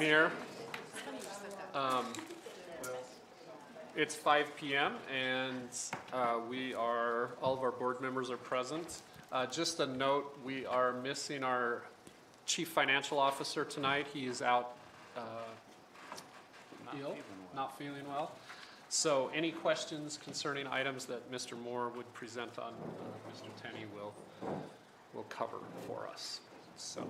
here. It's 5 p.m. and all of our board members are present. Just a note, we are missing our Chief Financial Officer tonight. He is out not feeling well. So any questions concerning items that Mr. Moore would present on, Mr. Tenney will cover for us. So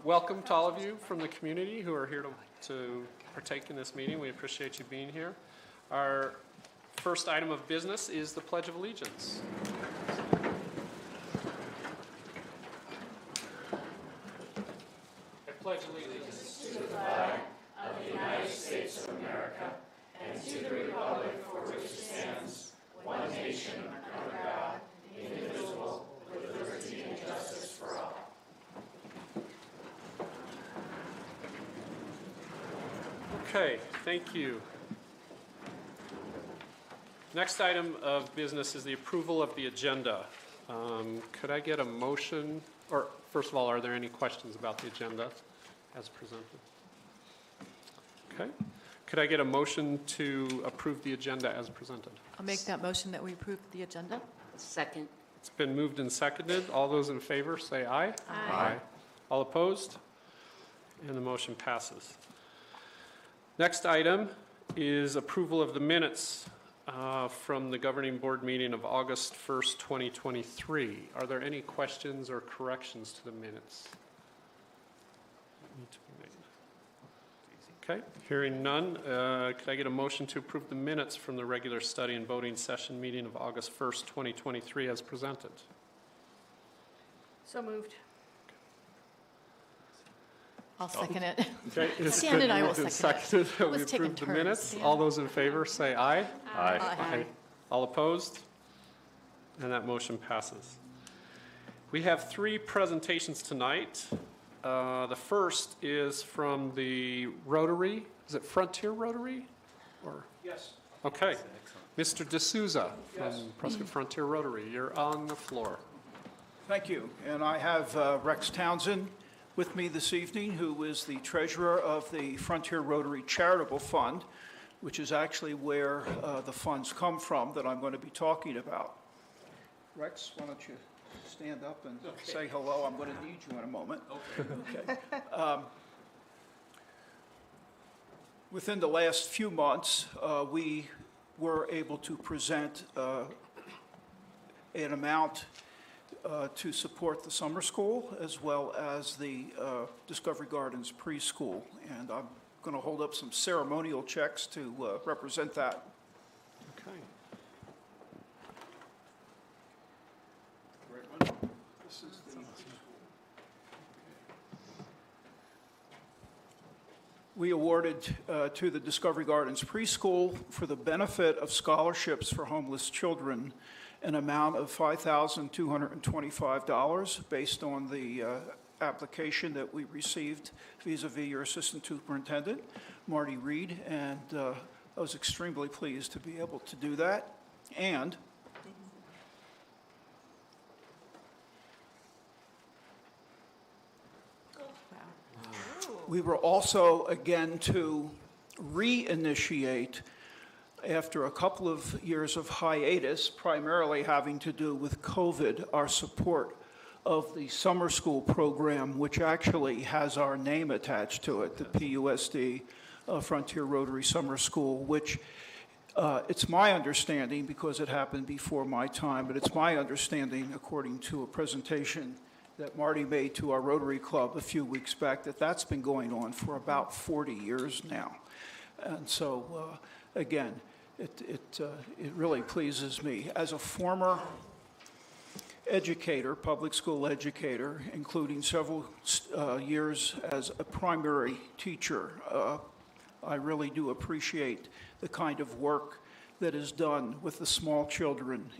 welcome to all of you from the community who are here to partake in this meeting. We appreciate you being here. Our first item of business is the Pledge of Allegiance. I pledge allegiance to the flag of the United States of America and to the republic for which it stands, one nation under God, indivisible, with liberty and justice for all. Okay, thank you. Next item of business is the approval of the agenda. Could I get a motion, or first of all, are there any questions about the agenda as presented? Okay. Could I get a motion to approve the agenda as presented? I'll make that motion that we approve the agenda. Second. It's been moved and seconded. All those in favor say aye. Aye. All opposed? And the motion passes. Next item is approval of the minutes from the governing board meeting of August 1st, 2023. Are there any questions or corrections to the minutes? Okay, hearing none, could I get a motion to approve the minutes from the regular study and voting session meeting of August 1st, 2023 as presented? So moved. I'll second it. Okay, it's Stan been and I will moved and second it. seconded that we Let's take approve the turns, minutes. Stan. All those in favor say aye. Aye. Aye. All opposed? And that motion passes. We have three presentations tonight. The first is from the Rotary. Is it Frontier Rotary? Or? Yes. Okay. Mr. D'Souza from Yes. Prescott Frontier Rotary. You're on the floor. Thank you. And I have Rex Townsend with me this evening, who is the treasurer of the Frontier Rotary Charitable Fund, which is actually where the funds come from that I'm going to be talking about. Rex, why don't you stand up and say hello? I'm going to need you in a moment. Okay. Within the last few months, we were able to present an amount to support the summer school as well as the Discovery Gardens preschool. And I'm going to hold up some ceremonial checks to represent that. Okay. This is the We awarded to the Discovery Gardens preschool for the benefit of scholarships for homeless children an amount of $5,225 based on the application that we received vis-a-vis your assistant superintendent, Marty Reed, and I was extremely pleased to be able to do that. And we were also, again, to reinitiate, after a couple of years of hiatus, primarily having to do with COVID, our support of the summer school program, which actually has our name attached to it, the PUSD, Frontier Rotary Summer School, which it's my understanding, because it happened before my time, but it's my understanding, according to a presentation that Marty made to our Rotary Club a few weeks back, that that's been going on for about 40 years now. And so, again, it really pleases me. As a former educator, public school educator, including several years as a primary teacher, I really do appreciate the kind of work that is done with the small children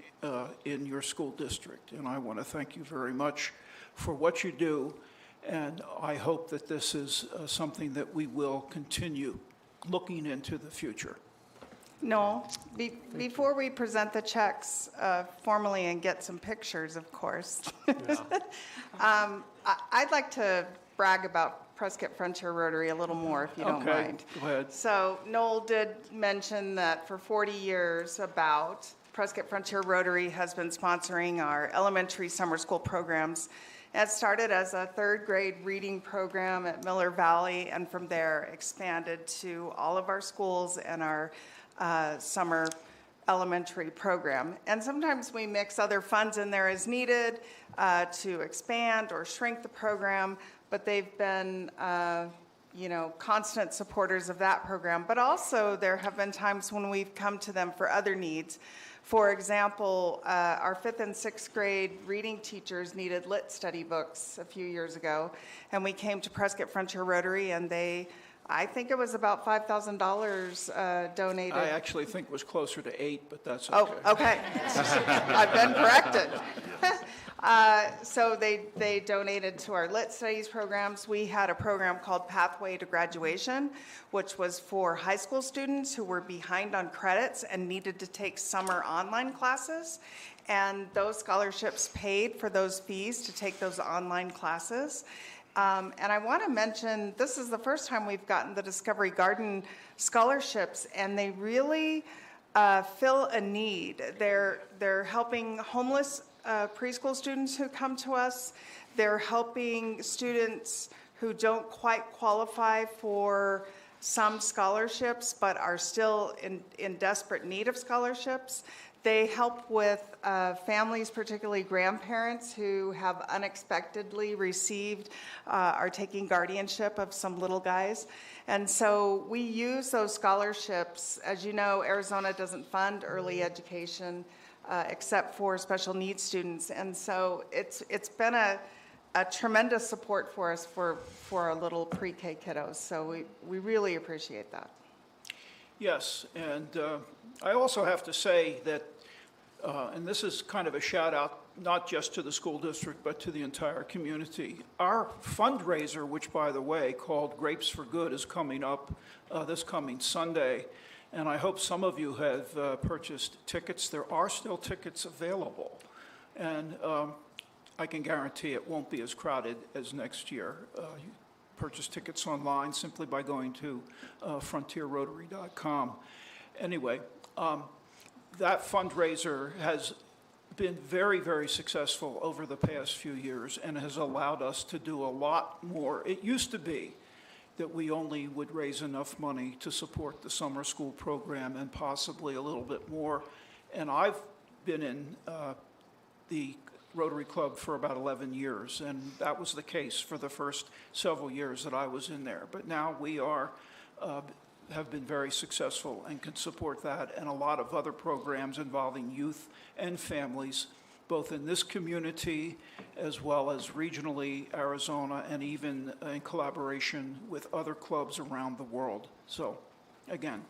in your school district. And I want to thank you very much for what you do, and I hope that this is something that we will continue looking into the future. No, before we present the checks formally and get some pictures, of course, Yeah. I'd like to brag about Prescott Frontier Rotary a little more, if you don't Okay, mind. go ahead. So Noel did mention that for 40 years about Prescott Frontier Rotary has been sponsoring our elementary summer school programs. It started as a third grade reading program at Miller Valley, and from there expanded to all of our schools and our summer elementary program. And sometimes we mix other funds in there as needed to expand or shrink the program, but they've been constant supporters of that program. But also there have been times when we've come to them for other needs. For example, our 5th and 6th grade reading teachers needed lit study books a few years ago, and we came to Prescott Frontier Rotary, and I think it was about $5,000 donated. I actually think it was closer to 8, but that's okay. Oh, okay. I've been corrected. So they donated to our lit studies programs. We had a program called Pathway to Graduation, which was for high school students who were behind on credits and needed to take summer online classes. And those scholarships paid for those fees to take those online classes. And I want to mention, this is the first time we've gotten the Discovery Garden scholarships, and they really fill a need. They're helping homeless preschool students who come to us. They're helping students who don't quite qualify for some scholarships but are still in desperate need of scholarships. They help with families, particularly grandparents, who have unexpectedly received, are taking guardianship of some little guys. And so we use those scholarships. As you know, Arizona doesn't fund early education except for special needs students. And so it's been a tremendous support for us for our little pre-K kiddos. So we really appreciate that. Yes, and I also have to say that, and this is kind of a shout out, not just to the school district, but to the entire community. Our fundraiser, which by the way, called Grapes for Good, is coming up this coming Sunday. And I hope some of you have purchased tickets. There are still tickets available. And I can guarantee it won't be as crowded as next year. You purchase tickets online simply by going to frontierrotary.com. Anyway, that fundraiser has been very, very successful over the past few years and has allowed us to do a lot more. It used to be that we only would raise enough money to support the summer school program and possibly a little bit more. And I've been in the Rotary Club for about 11 years, and that was the case for the first several years that I was in there. But now we have been very successful and can support that and a lot of other programs involving youth and families, both in this community as well as regionally, Arizona, and even in collaboration with other clubs around the world. So, again,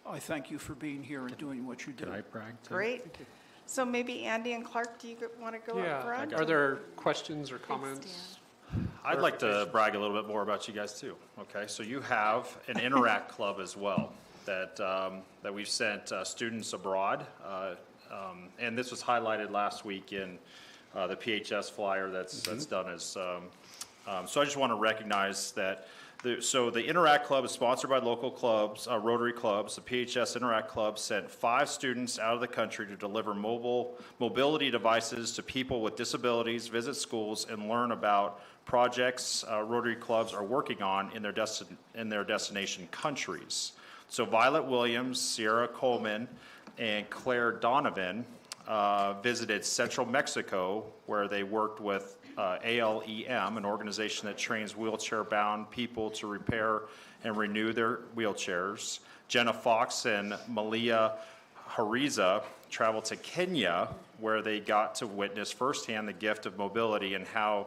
I thank you for being here and doing what you do. Can I brag too? Great. So maybe Andy and Clark, do you want to go up front? Are there questions or comments? I'd like to brag a little bit more about you guys too. Okay, so you have an Interact Club as well that we've sent students abroad, and this was highlighted last week in the PHS flyer that's done as. So I just want to recognize that. So the Interact Club is sponsored by local clubs, Rotary clubs. The PHS Interact Club sent 5 students out of the country to deliver mobility devices to people with disabilities, visit schools, and learn about projects Rotary clubs are working on in their destination countries. So Violet Williams, Sierra Coleman, and Claire Donovan visited Central Mexico, where they worked with ALEM, an organization that trains wheelchair-bound people to repair and renew their wheelchairs. Jenna Fox and Malia Hariza traveled to Kenya, where they got to witness firsthand the gift of mobility and how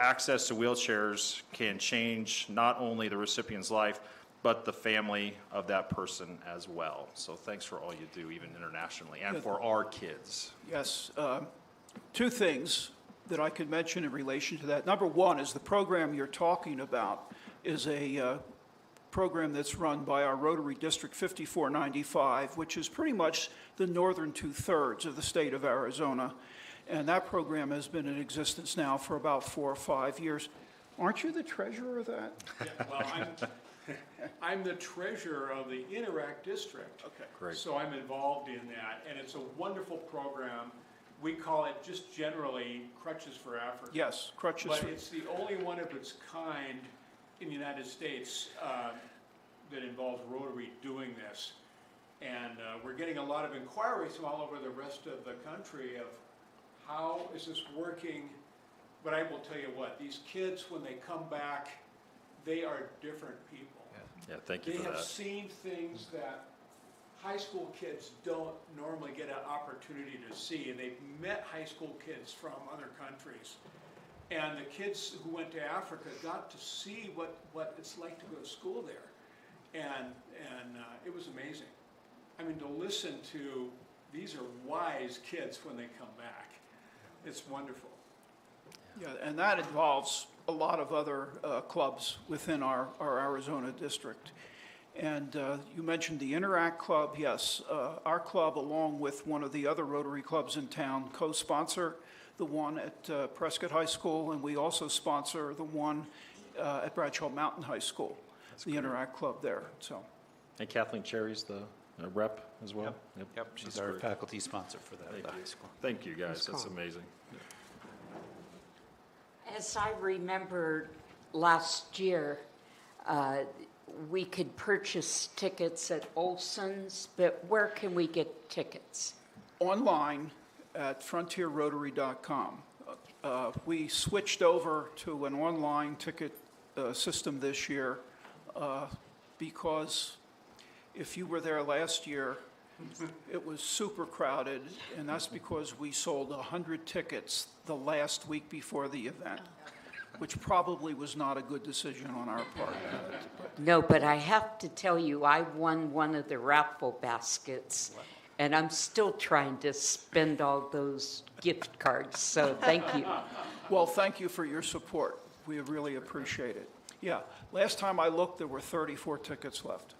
access to wheelchairs can change not only the recipient's life, but the family of that person as well. So thanks for all you do, even internationally, and for our kids. Yes. 2 things that I could mention in relation to that. Number one is the program you're talking about is a program that's run by our Rotary District 5495, which is pretty much the northern 2/3 of the state of Arizona. And that program has been in existence now for about 4 or 5 years. Aren't you the treasurer of that? Yeah, well, I'm the treasurer of the Interact District. Okay. Great. So I'm involved in that, and it's a wonderful program. We call it just generally Crutches for Africa. Yes, crutches. But it's the only one of its kind in the United States that involves Rotary doing this. And we're getting a lot of inquiries from all over the rest of the country of how is this working? But I will tell you what, these kids, when they come back, they are different people. Yeah, thank you They for have that. seen things that high school kids don't normally get an opportunity to see, and they've met high school kids from other countries. And the kids who went to Africa got to see what it's like to go to school there. And it was amazing. I mean, to listen to, these are wise kids when they come back. It's wonderful. Yeah, and that involves a lot of other clubs within our Arizona district. And you mentioned the Interact Club. Yes, our club, along with one of the other Rotary clubs in town, co-sponsor the one at Prescott High School, and we also sponsor the one at Bradshaw Mountain High School, the Interact Club there. So, And Kathleen Cherry's the rep as well? Yep, she's That's our great. faculty sponsor for that Thank at the you. high school. Thank you, guys, that's amazing. As I remember last year, we could purchase tickets at Olson's, but where can we get tickets? online at frontierrotary.com. We switched over to an online ticket system this year because if you were there last year, it was super crowded, and that's because we sold 100 tickets the last week before the event, which probably was not a good decision on our part. No, but I have to tell you, I won one of the raffle baskets, and I'm still trying to spend all those gift cards, so thank you. Well, thank you for your support. We really appreciate it. Yeah, last time I looked, there were 34 tickets left.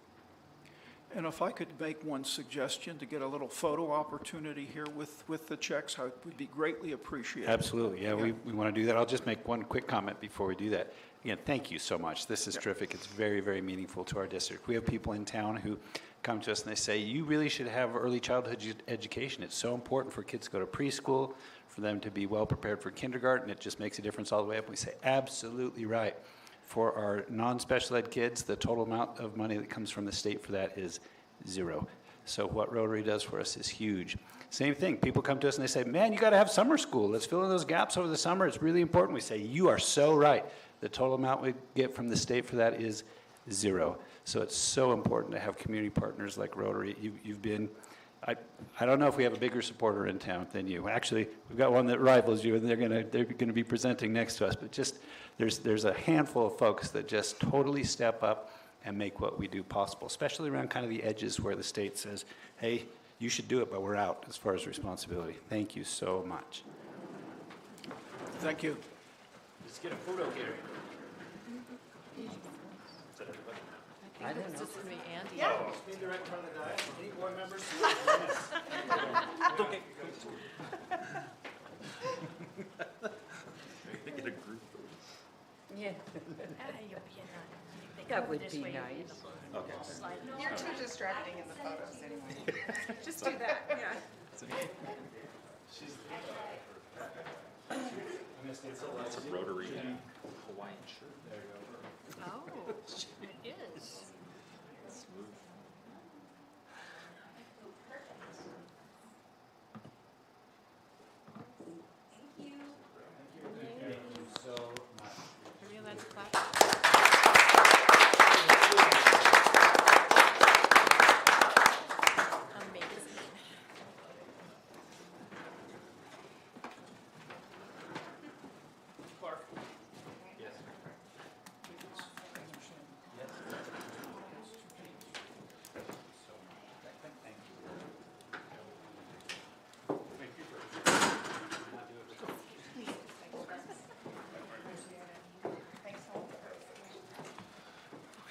And if I could make one suggestion to get a little photo opportunity here with the checks, I would be greatly appreciated. Absolutely, yeah, we want to do that. I'll just make one quick comment before we do that. Again, thank you so much. This is terrific. It's very, very meaningful to our district. We have people in town who come to us and they say, you really should have early childhood education. It's so important for kids to go to preschool, for them to be well prepared for kindergarten. It just makes a difference all the way up. We say, absolutely right. For our non-special ed kids, the total amount of money that comes from the state for that is zero. So what Rotary does for us is huge. Same thing, people come to us and they say, man, you got to have summer school. Let's fill in those gaps over the summer. It's really important. We say, you are so right. The total amount we get from the state for that is zero. So it's so important to have community partners like Rotary. You've been, I don't know if we have a bigger supporter in town than you. Actually, we've got one that rivals you, and they're gonna be presenting next to us. But just there's a handful of folks that just totally step up and make what we do possible, especially around kind of the edges where the state says, hey, you should do it, but we're out as far as responsibility. Thank you so much. Thank you. Let's get a photo here. I think it's just going to be Andy. Stand right in front of the dais. Any board members? Get a group. Yeah, that would be nice. You're too distracting in the photos anyway. Just do that, yeah. That's a Rotary Hawaiian shirt. Oh, it is. Are you allowed to clap? Amazing.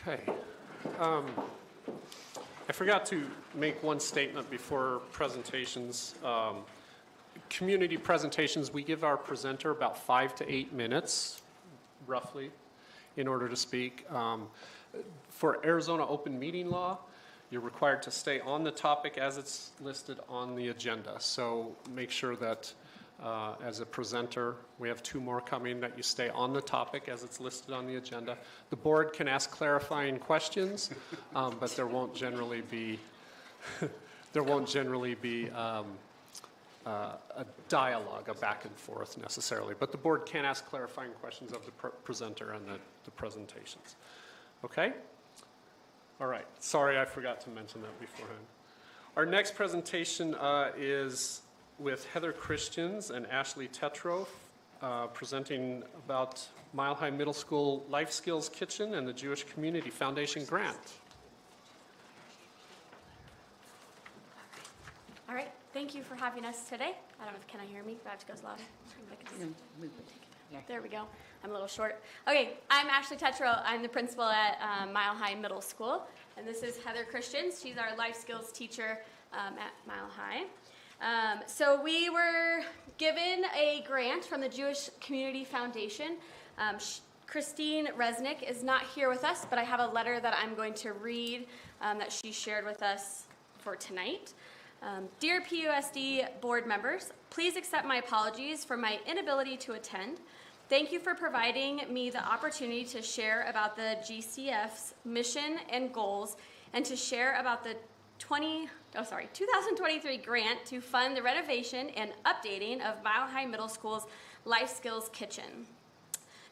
Okay. I forgot to make one statement before presentations. Community presentations, we give our presenter about 5 to 8 minutes roughly in order to speak. For Arizona open meeting law, you're required to stay on the topic as it's listed on the agenda. So make sure that as a presenter, we have 2 more coming, that you stay on the topic as it's listed on the agenda. The board can ask clarifying questions, but there won't generally be a dialogue, a back and forth necessarily. But the board can ask clarifying questions of the presenter and the presentations. Okay? All right. Sorry, I forgot to mention that beforehand. Our next presentation is with Heather Christians and Ashley Tetroff, presenting about Mile High Middle School Life Skills Kitchen and the Jewish Community Foundation grant. All right, thank you for having us today. I don't know if, can I hear me? I have to go louder. There we go. I'm a little short. Okay, I'm Ashley Tetro. I'm the principal at Mile High Middle School. And this is Heather Christians. She's our life skills teacher at Mile High. So we were given a grant from the Jewish Community Foundation. Christine Resnick is not here with us, but I have a letter that I'm going to read that she shared with us for tonight. Dear PUSD board members, please accept my apologies for my inability to attend. Thank you for providing me the opportunity to share about the GCF's mission and goals and to share about the 2023 grant to fund the renovation and updating of Mile High Middle School's Life Skills Kitchen.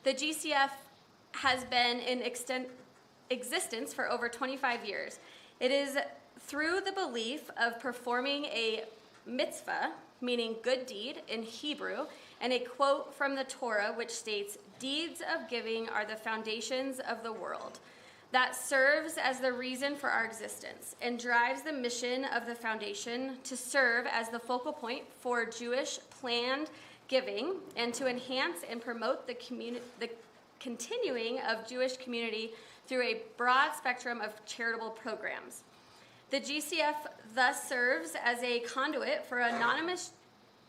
The GCF has been in existence for over 25 years. It is through the belief of performing a mitzvah, meaning good deed in Hebrew, and a quote from the Torah which states, "Deeds of giving are the foundations of the world," that serves as the reason for our existence and drives the mission of the foundation to serve as the focal point for Jewish planned giving and to enhance and promote the continuing of Jewish community through a broad spectrum of charitable programs. The GCF thus serves as a conduit for anonymous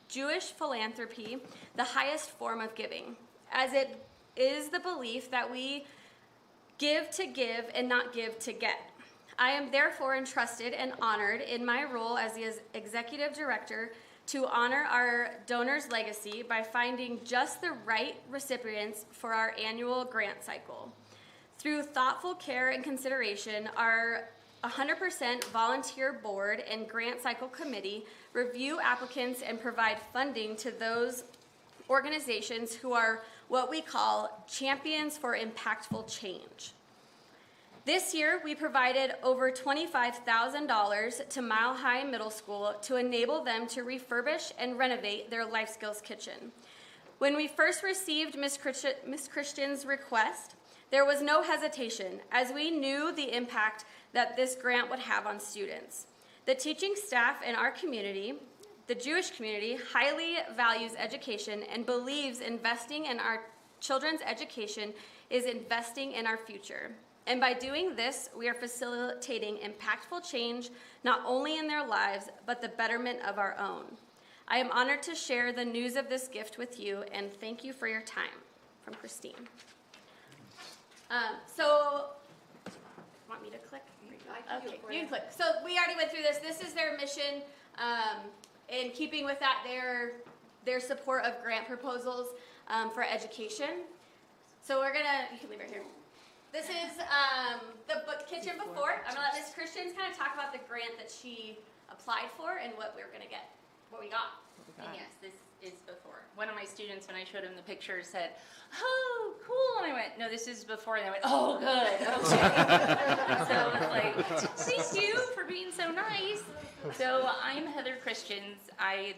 Jewish philanthropy, the highest form of giving, as it is the belief that we give to give and not give to get. I am therefore entrusted and honored in my role as the executive director to honor our donors' legacy by finding just the right recipients for our annual grant cycle. Through thoughtful care and consideration, our 100% volunteer board and grant cycle committee review applicants and provide funding to those organizations who are what we call champions for impactful change. This year, we provided over $25,000 to Mile High Middle School to enable them to refurbish and renovate their Life Skills Kitchen. When we first received Ms. Christian's request, there was no hesitation, as we knew the impact that this grant would have on students. The teaching staff in our community, the Jewish community, highly values education and believes investing in our children's education is investing in our future. And by doing this, we are facilitating impactful change, not only in their lives, but the betterment of our own. I am honored to share the news of this gift with you, and thank you for your time. From Christine. Want me to click? Okay, you can click. So we already went through this. This is their mission. In keeping with that, their support of grant proposals for education. So you can leave it here. This is the kitchen before. I'm gonna let Ms. Christians kind of talk about the grant that she applied for and what we're gonna get, what we got. And yes, this is before. One of my students, when I showed him the picture, said, "Oh, cool." And I went, "No, this is before." And I went, "Oh, good." Okay. So I was like, "Thank you for being so nice." So I'm Heather Christians.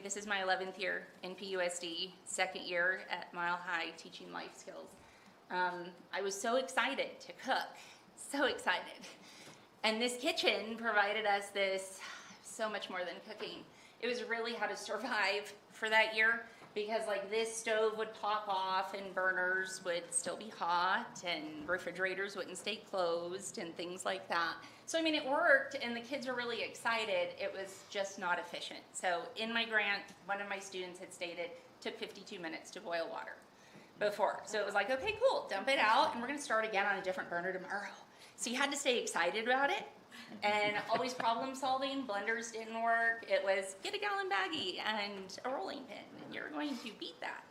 This is my 11th year in PUSD, second year at Mile High teaching life skills. I was so excited to cook, so excited. And this kitchen provided us this, so much more than cooking. It was really how to survive for that year, because like this stove would pop off and burners would still be hot and refrigerators wouldn't stay closed and things like that. So I mean, it worked and the kids were really excited. It was just not efficient. So in my grant, one of my students had stated, took 52 minutes to boil water. before. So it was like, okay, cool, dump it out, and we're gonna start again on a different burner tomorrow. So you had to stay excited about it, and always problem solving. Blenders didn't work. It was get a gallon baggie and a rolling pin, and you're going to beat that.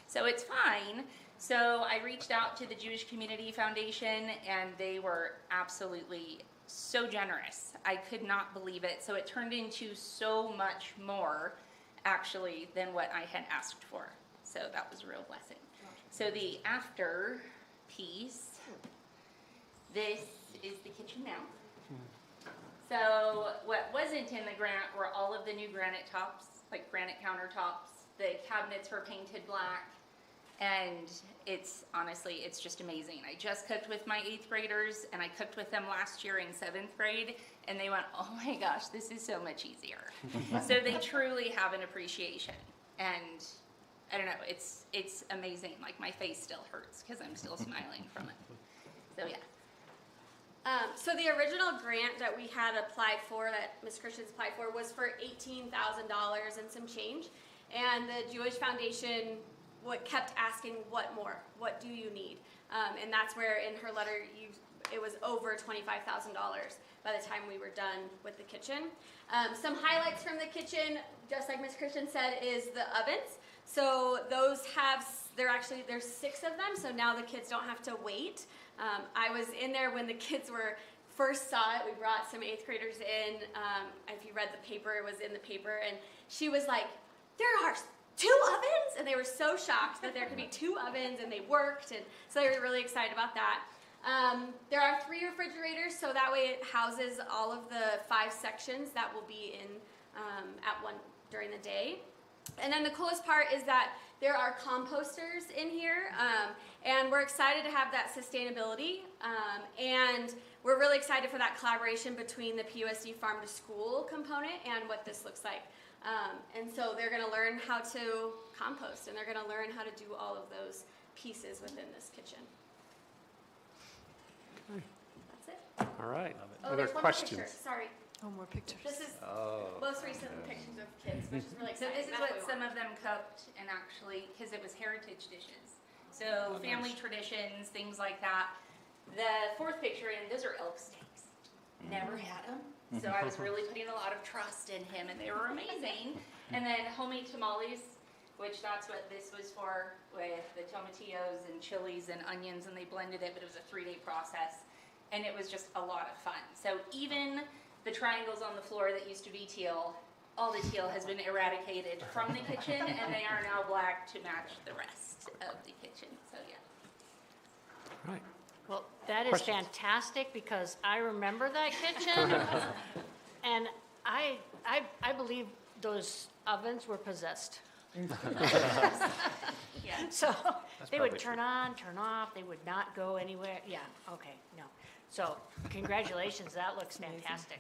So it's fine. So I reached out to the Jewish Community Foundation, and they were absolutely so generous. I could not believe it. So it turned into so much more, actually, than what I had asked for. So that was a real blessing. So the after piece, this is the kitchen now. So what wasn't in the grant were all of the new granite tops, like granite countertops. The cabinets were painted black. And it's honestly, it's just amazing. I just cooked with my 8th graders, and I cooked with them last year in 7th grade, and they went, oh my gosh, this is so much easier. So they truly have an appreciation. And I don't know, it's amazing. Like my face still hurts because I'm still smiling from it. So yeah. So the original grant that we had applied for, that Ms. Christians applied for, was for $18,000 and some change. And the Jewish Foundation kept asking, what more? What do you need? And that's where in her letter, it was over $25,000 by the time we were done with the kitchen. Some highlights from the kitchen, just like Ms. Christian said, is the ovens. So those there's 6 of them, so now the kids don't have to wait. I was in there when the kids first saw it. We brought some 8th graders in. If you read the paper, it was in the paper, and she was like, there are 2 ovens? And they were so shocked that there could be 2 ovens, and they worked, and so they were really excited about that. There are 3 refrigerators, so that way it houses all of the 5 sections that will be in at one during the day. And then the coolest part is that there are composters in here, and we're excited to have that sustainability, and we're really excited for that collaboration between the PUSD farm to school component and what this looks like. And so they're going to learn how to compost, and they're going to learn how to do all of those pieces within this kitchen. That's it. All right. Oh, Other there's one more questions? picture. Sorry. Oh, more pictures. This is most recent pictures of kids, which is really So exciting. this is what some of them cooked, and actually, because it was heritage dishes. So family traditions, things like that. The 4th picture in, those are elk steaks. Never had them. So I was really putting a lot of trust in him, and they were amazing. And then homemade tamales, which that's what this was for, with the tomatillos and chilies and onions, and they blended it, but it was a 3-day process. And it was just a lot of fun. So even the triangles on the floor that used to be teal, all the teal has been eradicated from the kitchen, and they are now black to match the rest of the kitchen. So yeah. Right. Well, that is Questions? fantastic, because I remember that kitchen, and I believe those ovens were possessed. Yeah. So they would probably turn on, turn off, they would not go anywhere. Yeah, okay, no. So congratulations, that looks fantastic.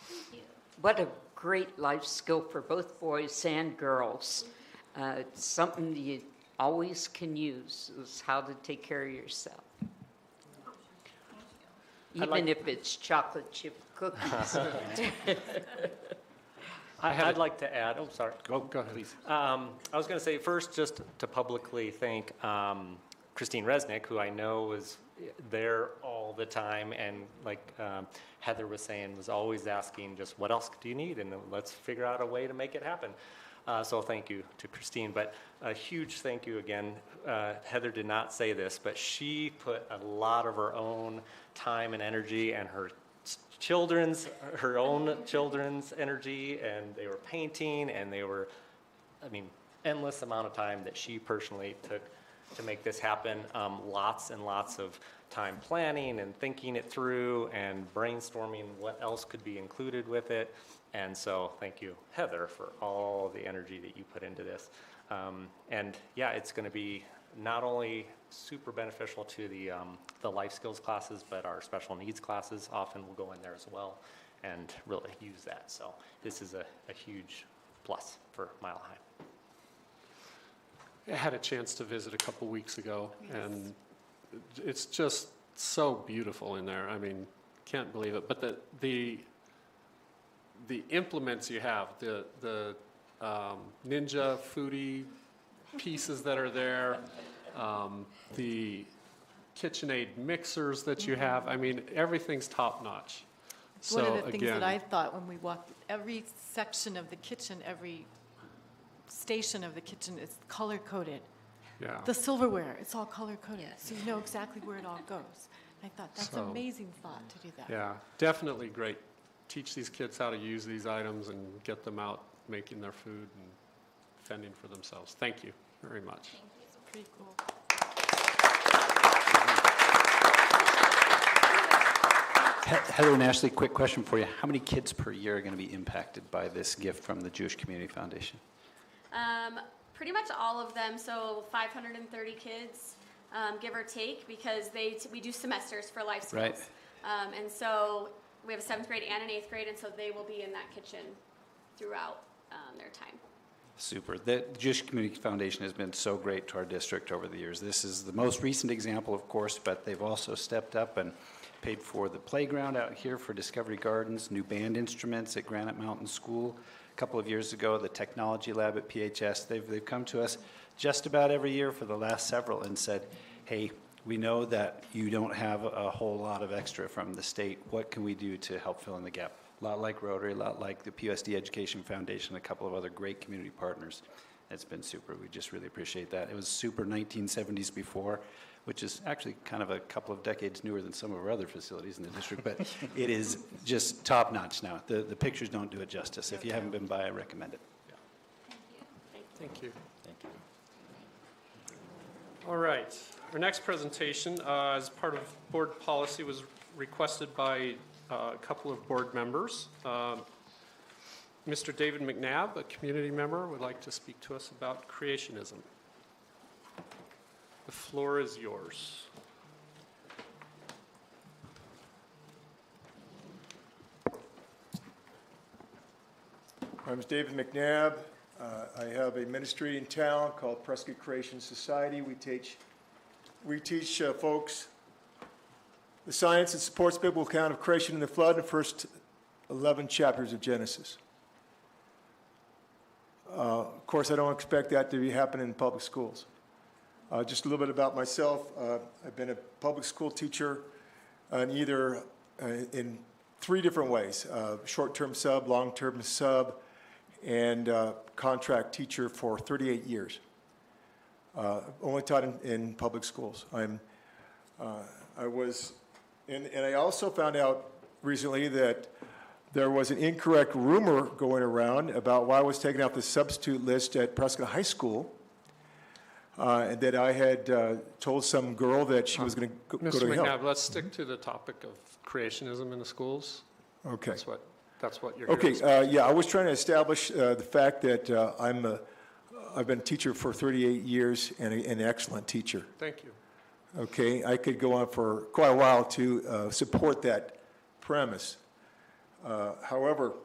Thank you. What a great life skill for both boys and girls. It's something you always can use, is how to take care of yourself. Even if it's chocolate chip cookies. I'd like to add, oh, sorry. Go ahead. Please. I was going to say first, just to publicly thank Christine Resnick, who I know was there all the time, and like Heather was saying, was always asking just what else do you need, and let's figure out a way to make it happen. So thank you to Christine, but a huge thank you again. Heather did not say this, but she put a lot of her own time and energy and her own children's energy, and they were painting, and they were, I mean, endless amount of time that she personally took to make this happen. Lots and lots of time planning and thinking it through and brainstorming what else could be included with it. And so thank you, Heather, for all the energy that you put into this. And yeah, it's going to be not only super beneficial to the life skills classes, but our special needs classes often will go in there as well and really use that. So this is a huge plus for Mile High. I had a chance to visit a couple weeks ago, and it's just so beautiful in there. I mean, can't believe it. But the implements you have, the Ninja foodie pieces that are there, the KitchenAid mixers that you have. I mean, everything's top-notch. So One of the things again, that I thought when we walked, every section of the kitchen, every station of the kitchen is color-coded. yeah. The silverware, it's all color-coded, so you know exactly where it all goes. I thought, that's So- an amazing thought to do that. Yeah, definitely great. Teach these kids how to use these items and get them out making their food and fending for themselves. Thank you very much. Pretty cool. Heather and Ashley, quick question for you. How many kids per year are going to be impacted by this gift from the Jewish Community Foundation? Pretty much all of them, so 530 kids, give or take, because we do semesters for life skills. Right. And so we have a 7th grade and an 8th grade, and so they will be in that kitchen throughout their time. Super. The Jewish Community Foundation has been so great to our district over the years. This is the most recent example, of course, but they've also stepped up and paid for the playground out here for Discovery Gardens, new band instruments at Granite Mountain School. A couple of years ago, the technology lab at PHS. They've come to us just about every year for the last several and said, hey, we know that you don't have a whole lot of extra from the state. What can we do to help fill in the gap? A lot like Rotary, a lot like the PUSD Education Foundation, a couple of other great community partners. It's been super. We just really appreciate that. It was super 1970s before, which is actually kind of a couple of decades newer than some of our other facilities in the district, but it is just top-notch now. The pictures don't do it justice. If you haven't been by, I recommend it. Thank you. All right. Our next presentation, as part of board policy, was requested by a couple of board members. Mr. David McNabb, a community member, would like to speak to us about creationism. The floor is yours. My name is David McNabb. I have a ministry in town called Prescott Creation Society. We teach folks the science that supports biblical account of creation and the flood in the first 11 chapters of Genesis. Of course, I don't expect that to be happening in public schools. Just a little bit about myself. I've been a public school teacher in 3 different ways: short-term sub, long-term sub, and contract teacher for 38 years. Only taught in public schools. I also found out recently that there was an incorrect rumor going around about why I was taken off the substitute list at Prescott High School. And that I had told some girl that she was going to go to Mr. hell. McNabb, let's stick to the topic of creationism in the schools. Okay. That's what you're here Okay. to speak. Yeah, I was trying to establish the fact that I've been a teacher for 38 years and an excellent teacher. Thank you. Okay. I could go on for quite a while to support that premise. However,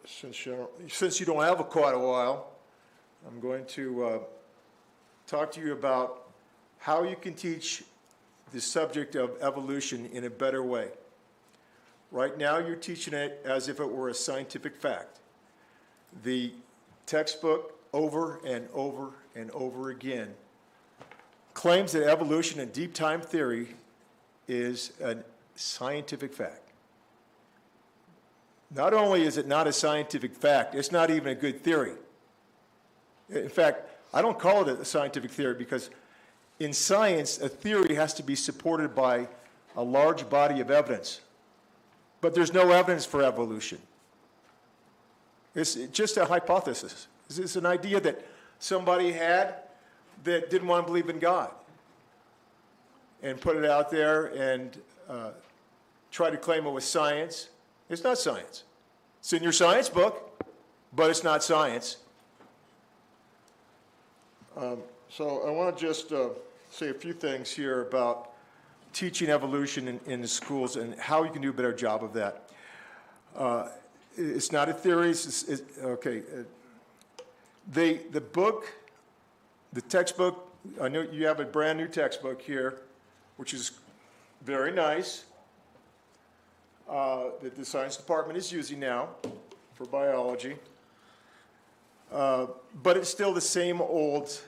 since you don't have quite a while, I'm going to talk to you about how you can teach the subject of evolution in a better way. Right now, you're teaching it as if it were a scientific fact. The textbook, over and over and over again, claims that evolution and deep time theory is a scientific fact. Not only is it not a scientific fact, it's not even a good theory. In fact, I don't call it a scientific theory because in science, a theory has to be supported by a large body of evidence. But there's no evidence for evolution. It's just a hypothesis. It's an idea that somebody had that didn't want to believe in God and put it out there and try to claim it was science. It's not science. It's in your science book, but it's not science. So I want to just say a few things here about teaching evolution in the schools and how you can do a better job of that. It's not a theory. The book, the textbook, I know you have a brand new textbook here, which is very nice, that the science department is using now for biology. But it's still the same old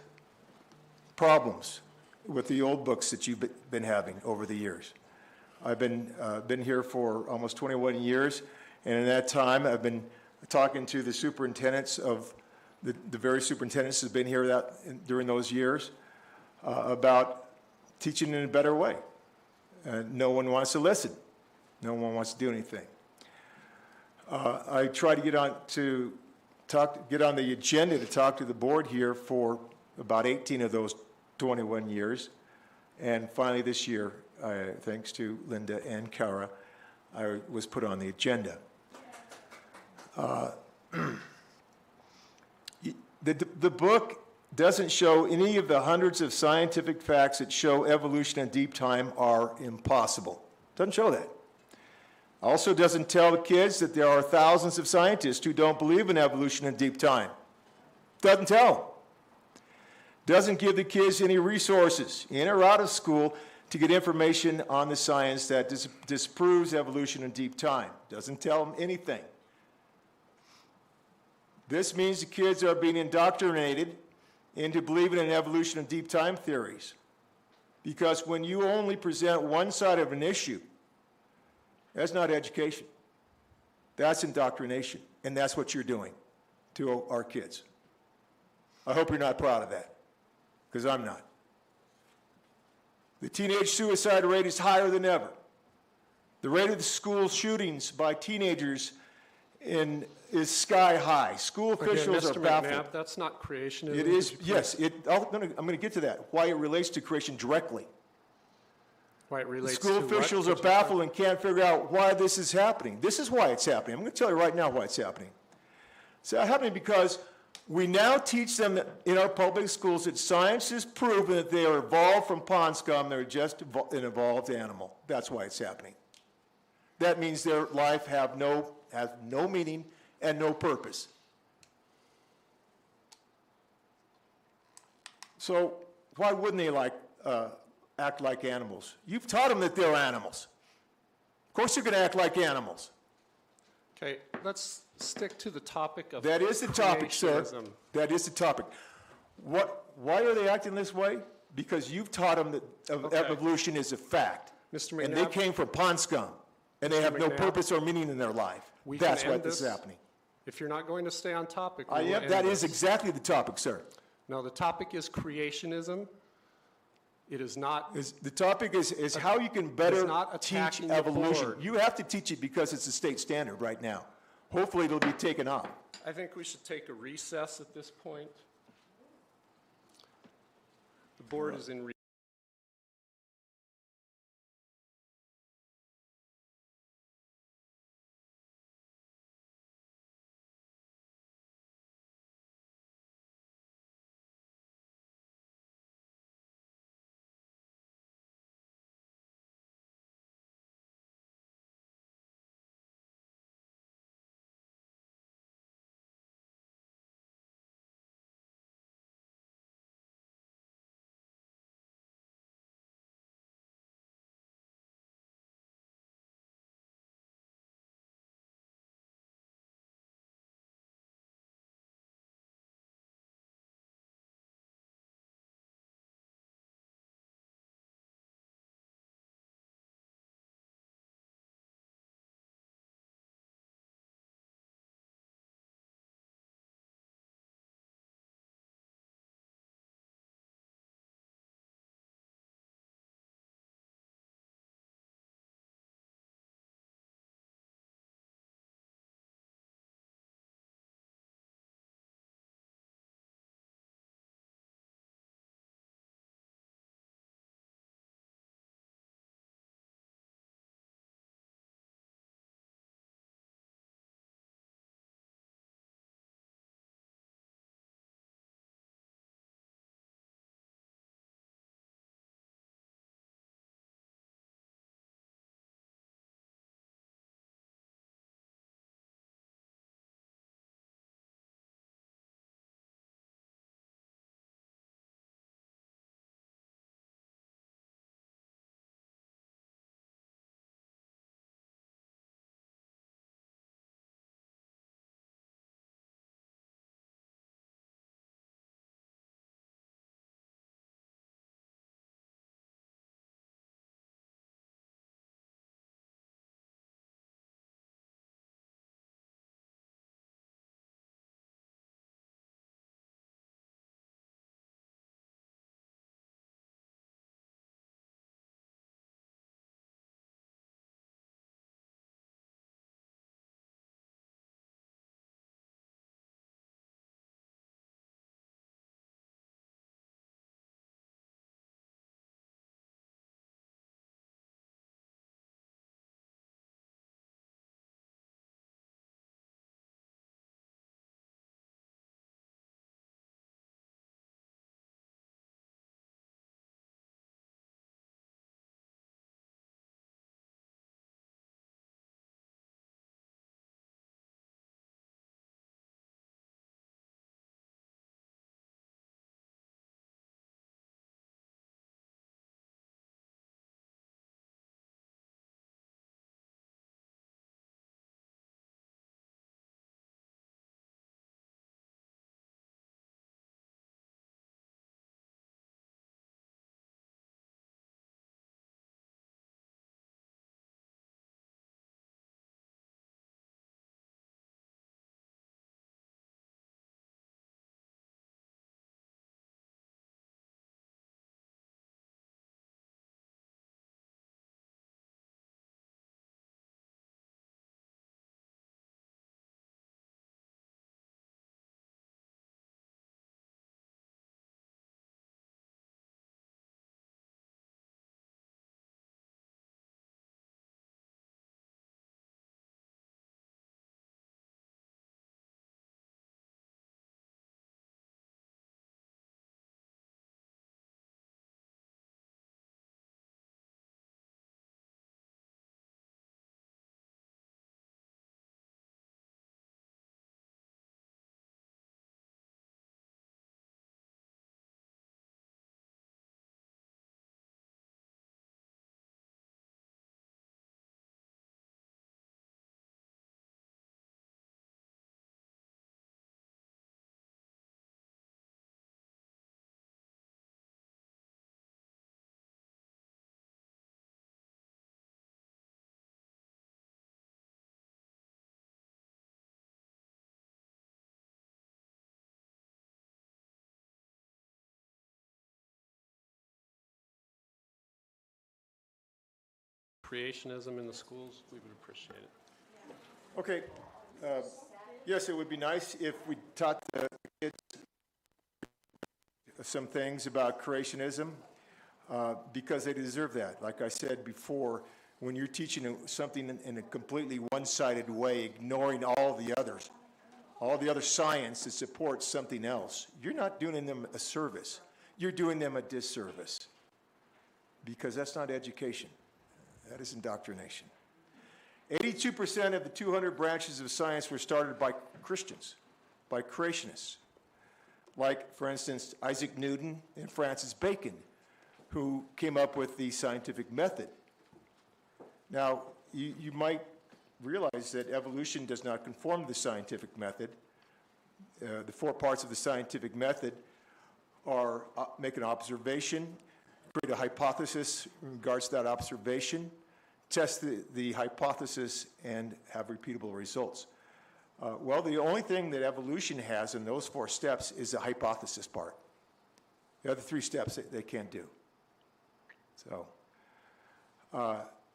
problems. with the old books that you've been having over the years. I've been here for almost 21 years, and in that time, I've been talking to the superintendents of the various superintendents who've been here during those years about teaching in a better way. No one wants to listen. No one wants to do anything. I tried to get on the agenda to talk to the board here for about 18 of those 21 years. And finally this year, thanks to Linda and Kara, I was put on the agenda. The book doesn't show any of the hundreds of scientific facts that show evolution and deep time are impossible. Doesn't show that. Also doesn't tell the kids that there are thousands of scientists who don't believe in evolution and deep time. Doesn't tell them. Doesn't give the kids any resources in or out of school to get information on the science that disproves evolution and deep time. Doesn't tell them anything. This means the kids are being indoctrinated into believing in evolution and deep time theories. Because when you only present one side of an issue, that's not education. That's indoctrination, and that's what you're doing to our kids. I hope you're not proud of that, because I'm not. The teenage suicide rate is higher than ever. The rate of the school shootings by teenagers is sky high. School officials are baffled. McNabb, that's not creationism. It is, yes. I'm going to get to that, why it relates to creation directly. Why it relates School officials are baffled and can't figure out why this is happening. This is why it's happening. I'm going to tell you right now why it's happening. It's happening because we now teach them that in our public schools that science has proven that they are evolved from pond scum. They're just an evolved animal. That's why it's happening. That means their life has no meaning and no purpose. So why wouldn't they act like animals? You've taught them that they're animals. Of course they're going to act like animals. Okay, let's stick to the topic of That is the topic, sir. creationism. That is the topic. Why are they acting this way? Because you've taught them that evolution is a fact. Mr. McNabb, And they came from pond scum, and they have no McNabb, purpose or meaning in their life. That's why this is happening. If you're not going to stay on topic, I we will am. end That is this. exactly the topic, sir. No, the topic is creationism. It is not. The topic is how you can better not teach attacking the evolution. board. You have to teach it because it's a state standard right now. Hopefully it'll be taken off. I think we should take a recess at this point. The board is in recess. creationism in the schools, we would appreciate it. Okay, yes, it would be nice if we taught the kids some things about creationism, because they deserve that. Like I said before, when you're teaching something in a completely one-sided way, ignoring all the other science that supports something else, you're not doing them a service. You're doing them a disservice, because that's not education. That is indoctrination. 82% of the 200 branches of science were started by Christians, by creationists, like, for instance, Isaac Newton and Francis Bacon, who came up with the scientific method. Now, you might realize that evolution does not conform to the scientific method. The 4 parts of the scientific method are make an observation, create a hypothesis in regards to that observation, test the hypothesis, and have repeatable results. Well, the only thing that evolution has in those 4 steps is the hypothesis part. The other 3 steps they can't do.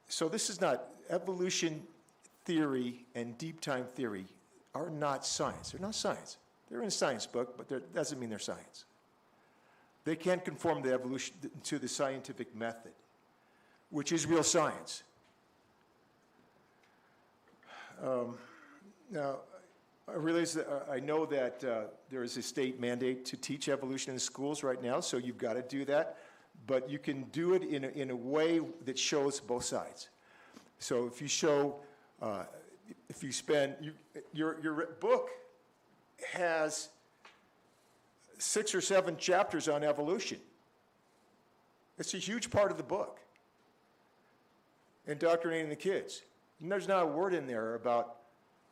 So this is not, evolution theory and deep time theory are not science. They're not science. They're in a science book, but that doesn't mean they're science. They can't conform the evolution to the scientific method, which is real science. Now, I know that there is a state mandate to teach evolution in schools right now, so you've got to do that, but you can do it in a way that shows both sides. So if you show, if you spend, your book has 6 or 7 chapters on evolution. It's a huge part of the book, indoctrinating the kids. And there's not a word in there about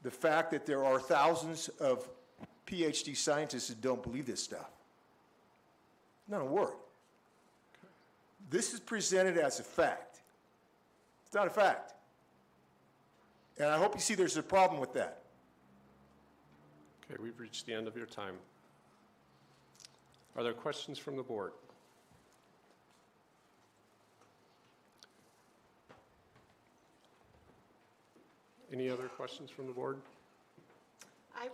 the fact that there are thousands of PhD scientists that don't believe this stuff. Not a word. This is presented as a fact. It's not a fact. And I hope you see there's a problem with that. Okay, we've reached the end of your time. Are there questions from the board? Any other questions from the board? I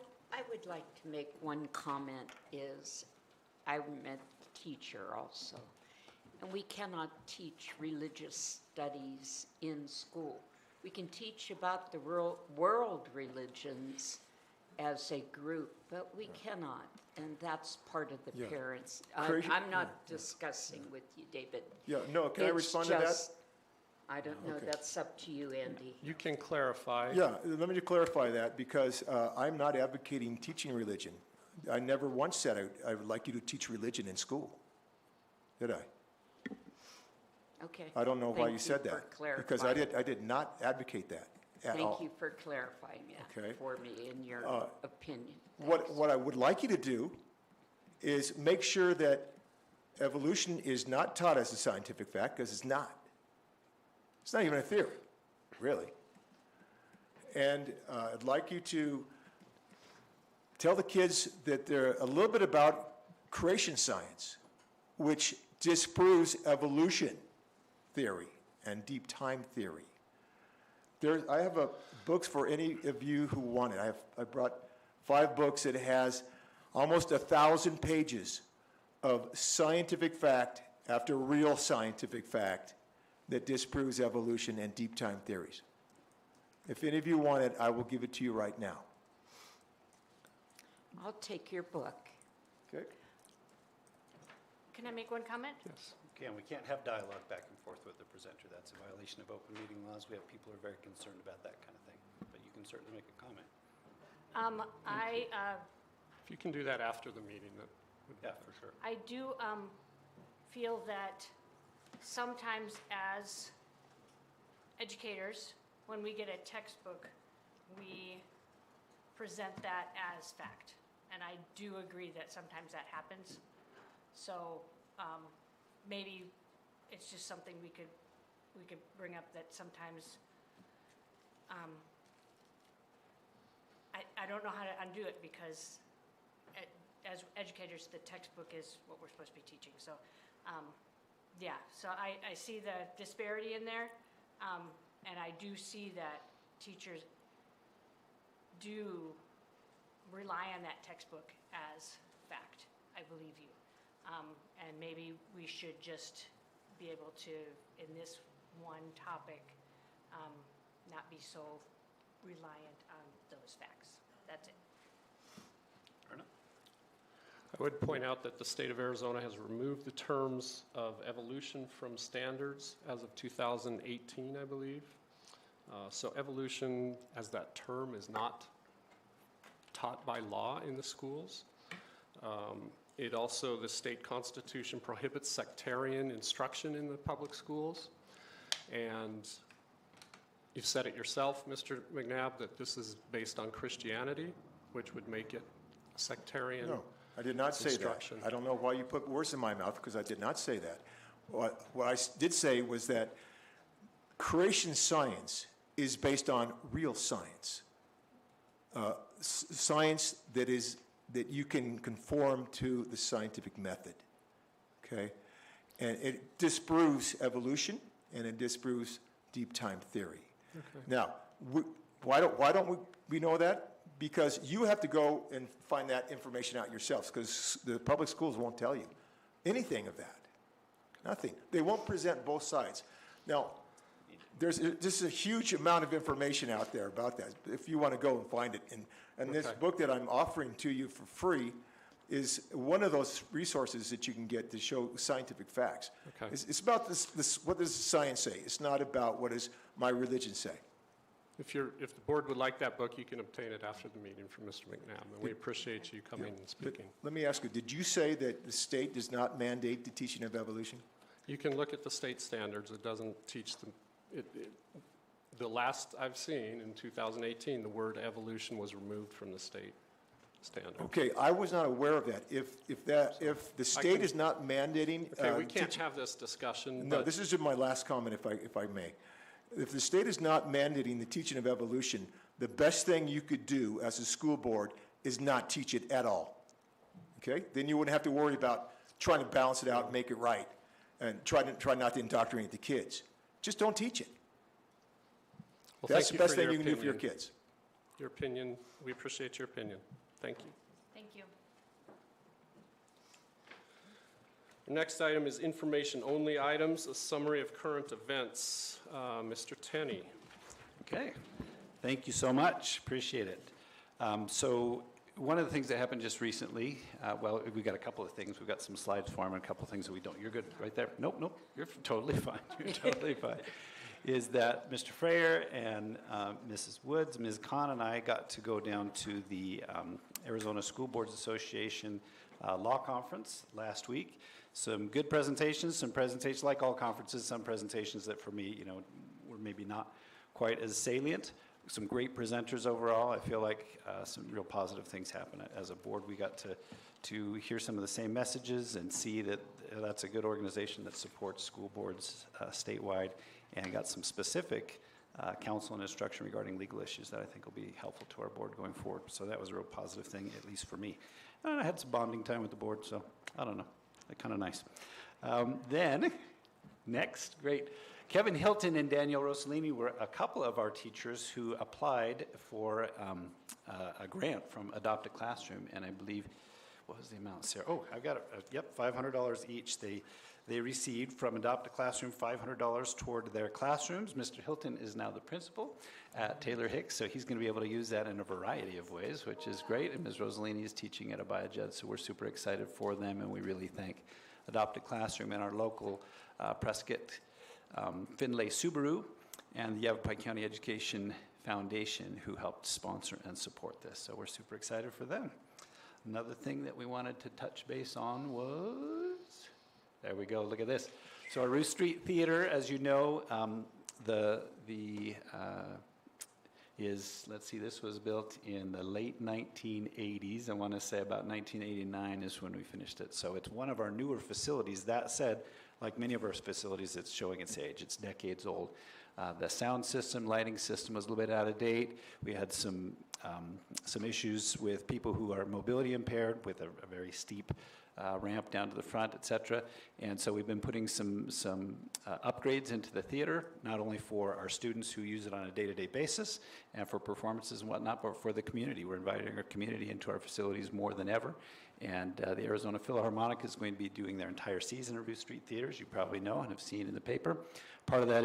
would like to make one comment is, I'm a teacher also, and we cannot teach religious studies in school. We can teach about the world religions as a group, but we cannot, and that's part of the parents. I'm not discussing with you, David. Yeah, no, can I respond to that? I don't know, that's up to you, Andy. You can clarify. Yeah, let me just clarify that, because I'm not advocating teaching religion. I never once said I would like you to teach religion in school, did I? Okay. I don't know why you said for that, clarifying. because I did not advocate that at all. Thank you for clarifying that Okay. for me in your opinion. What I would like you to do is make sure that evolution is not taught as a scientific fact, because it's not. It's not even a theory, really. And I'd like you to tell the kids that they're a little bit about creation science, which disproves evolution theory and deep time theory. I have books for any of you who want it. I brought 5 books that has almost 1,000 pages of scientific fact after real scientific fact that disproves evolution and deep time theories. If any of you want it, I will give it to you right now. I'll take your book. Okay? Can I make one comment? Yes. Again, we can't have dialogue back and forth with the presenter. That's a violation of open meeting laws. We have people who are very concerned about that kind of thing. But you can certainly make a comment. If you can do that after the meeting, that would be for sure. I do feel that sometimes as educators, when we get a textbook, we present that as fact. And I do agree that sometimes that happens. So maybe it's just something we could bring up, that sometimes I don't know how to undo it, because as educators, the textbook is what we're supposed to be teaching. So yeah, so I see the disparity in there, And I do see that teachers do rely on that textbook as fact. I believe you. And maybe we should just be able to, in this one topic, not be so reliant on those facts. That's it. I would point out that the state of Arizona has removed the terms of evolution from standards as of 2018, I believe. So evolution as that term is not taught by law in the schools. It also, the state constitution prohibits sectarian instruction in the public schools. And you've said it yourself, Mr. McNabb, that this is based on Christianity, which would make it sectarian. No, I did not say that. Instruction. I don't know why you put words in my mouth, because I did not say that. What I did say was that creation science is based on real science. Science that you can conform to the scientific method, okay? And it disproves evolution, and it disproves deep time theory. Okay. Now, why don't we know that? Because you have to go and find that information out yourselves, because the public schools won't tell you anything of that. Nothing. They won't present both sides. Now, this is a huge amount of information out there about that, if you want to go and find it. And this book that I'm offering to you for free is one of those resources that you can get to show scientific facts. Okay. It's about this, what does science say? It's not about what does my religion say. If the board would like that book, you can obtain it after the meeting from Mr. McNabb, and we appreciate you coming and speaking. Let me ask you, did you say that the state does not mandate the teaching of evolution? You can look at the state standards. It doesn't teach them. The last I've seen in 2018, the word evolution was removed from the state standard. Okay, I was not aware of that. If the state is not mandating. Okay, we can't have this discussion. No, this is my last comment, if I may. If the state is not mandating the teaching of evolution, the best thing you could do as a school board is not teach it at all. Okay? Then you wouldn't have to worry about trying to balance it out and make it right, and try not to indoctrinate the kids. Just don't teach it. Well, That's thank the best for thing your you can do for your opinion. kids. Your opinion, we appreciate your opinion. Thank you. Thank you. The next item is information-only items, a summary of current events. Mr. Tenney. Okay, thank you so much, appreciate it. So one of the things that happened just recently, well, we got a couple of things. We've got some slides for them and a couple of things that we don't. You're good right there? Nope, you're totally fine, you're totally fine. Is that Mr. Freyer and Mrs. Woods, Ms. Khan and I got to go down to the Arizona School Boards Association Law Conference last week. Some good presentations, some presentations like all conferences, some presentations that for me, were maybe not quite as salient. Some great presenters overall. I feel like some real positive things happen. As a board, we got to hear some of the same messages and see that that's a good organization that supports school boards statewide, and got some specific counsel and instruction regarding legal issues that I think will be helpful to our board going forward. So that was a real positive thing, at least for me. And I had some bonding time with the board, so I don't know, kind of nice. Then, next, great. Kevin Hilton and Danielle Rossellini were a couple of our teachers who applied for a grant from Adopt a Classroom, and I believe, what was the amount, Sarah? Oh, I've got it. Yep, $500 each. They received from Adopt a Classroom $500 toward their classrooms. Mr. Hilton is now the principal at Taylor Hicks, so he's going to be able to use that in a variety of ways, which is great. And Ms. Rossellini is teaching at Abiajed, so we're super excited for them, and we really thank Adopt a Classroom and our local Prescott Finlay Subaru and the Yavapai County Education Foundation, who helped sponsor and support this. So we're super excited for them. Another thing that we wanted to touch base on was, there we go, look at this. So our Ruth Street Theater, as you know, let's see, this was built in the late 1980s. I want to say about 1989 is when we finished it. So it's one of our newer facilities. That said, like many of our facilities, it's showing its age. It's decades old. The sound system, lighting system was a little bit out of date. We had some some issues with people who are mobility impaired with a very steep ramp down to the front, et cetera. And so we've been putting some upgrades into the theater, not only for our students who use it on a day-to-day basis and for performances and whatnot, but for the community. We're inviting our community into our facilities more than ever. And the Arizona Philharmonic is going to be doing their entire season of Ruth Street Theaters, you probably know and have seen in the paper. Part of that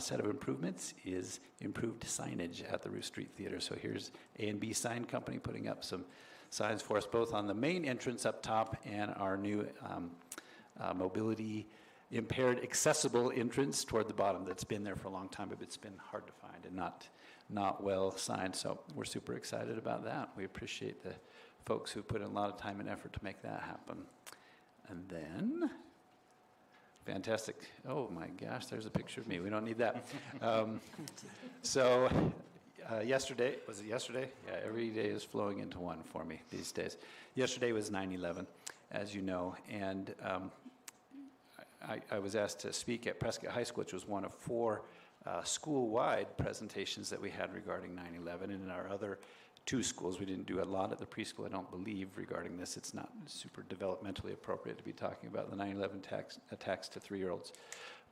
set of improvements is improved signage at the Ruth Street Theater. So here's A&B Sign Company putting up some signs for us, both on the main entrance up top and our new mobility impaired accessible entrance toward the bottom that's been there for a long time, but it's been hard to find and not well signed. So we're super excited about that. We appreciate the folks who put in a lot of time and effort to make that happen. And then, fantastic. Oh my gosh, there's a picture of me. We don't need that. Yesterday, was it yesterday? Yeah, every day is flowing into one for me these days. Yesterday was 9/11, as you know, and I was asked to speak at Prescott High School, which was one of 4 school-wide presentations that we had regarding 9/11. And in our other 2 schools, we didn't do a lot at the preschool, I don't believe, regarding this. It's not super developmentally appropriate to be talking about the 9/11 attacks to 3-year-olds.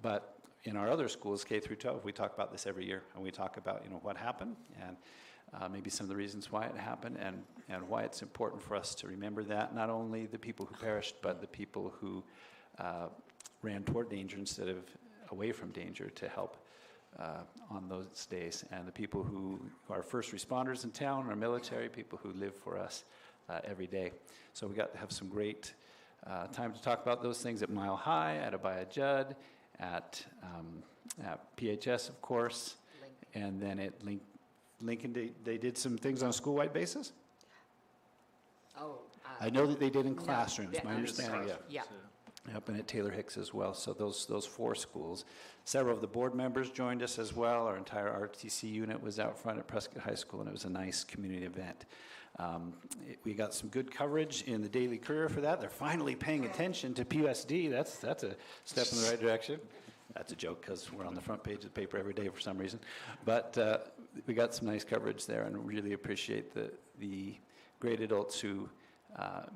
But in our other schools, K through 12, we talk about this every year, and we talk about what happened and maybe some of the reasons why it happened and why it's important for us to remember that, not only the people who perished, but the people who ran toward danger instead of away from danger to help on those days, and the people who are first responders in town, our military, people who live for us every day. So we got to have some great time to talk about those things at Mile High, at Abaya Judd, at PHS, of course, and then at Lincoln. They did some things on a school-wide basis? Oh. I know that they did in classrooms, my understanding, Yeah. Yep, and at Taylor Hicks as well. So those 4 schools. Several of the board members joined us as well. Our entire RTC unit was out front at Prescott High School, and it was a nice community event. We got some good coverage in the Daily Courier for that. They're finally paying attention to PUSD. That's a step in the right direction. That's a joke because we're on the front page of the paper every day for some reason. But we got some nice coverage there, and really appreciate the great adults who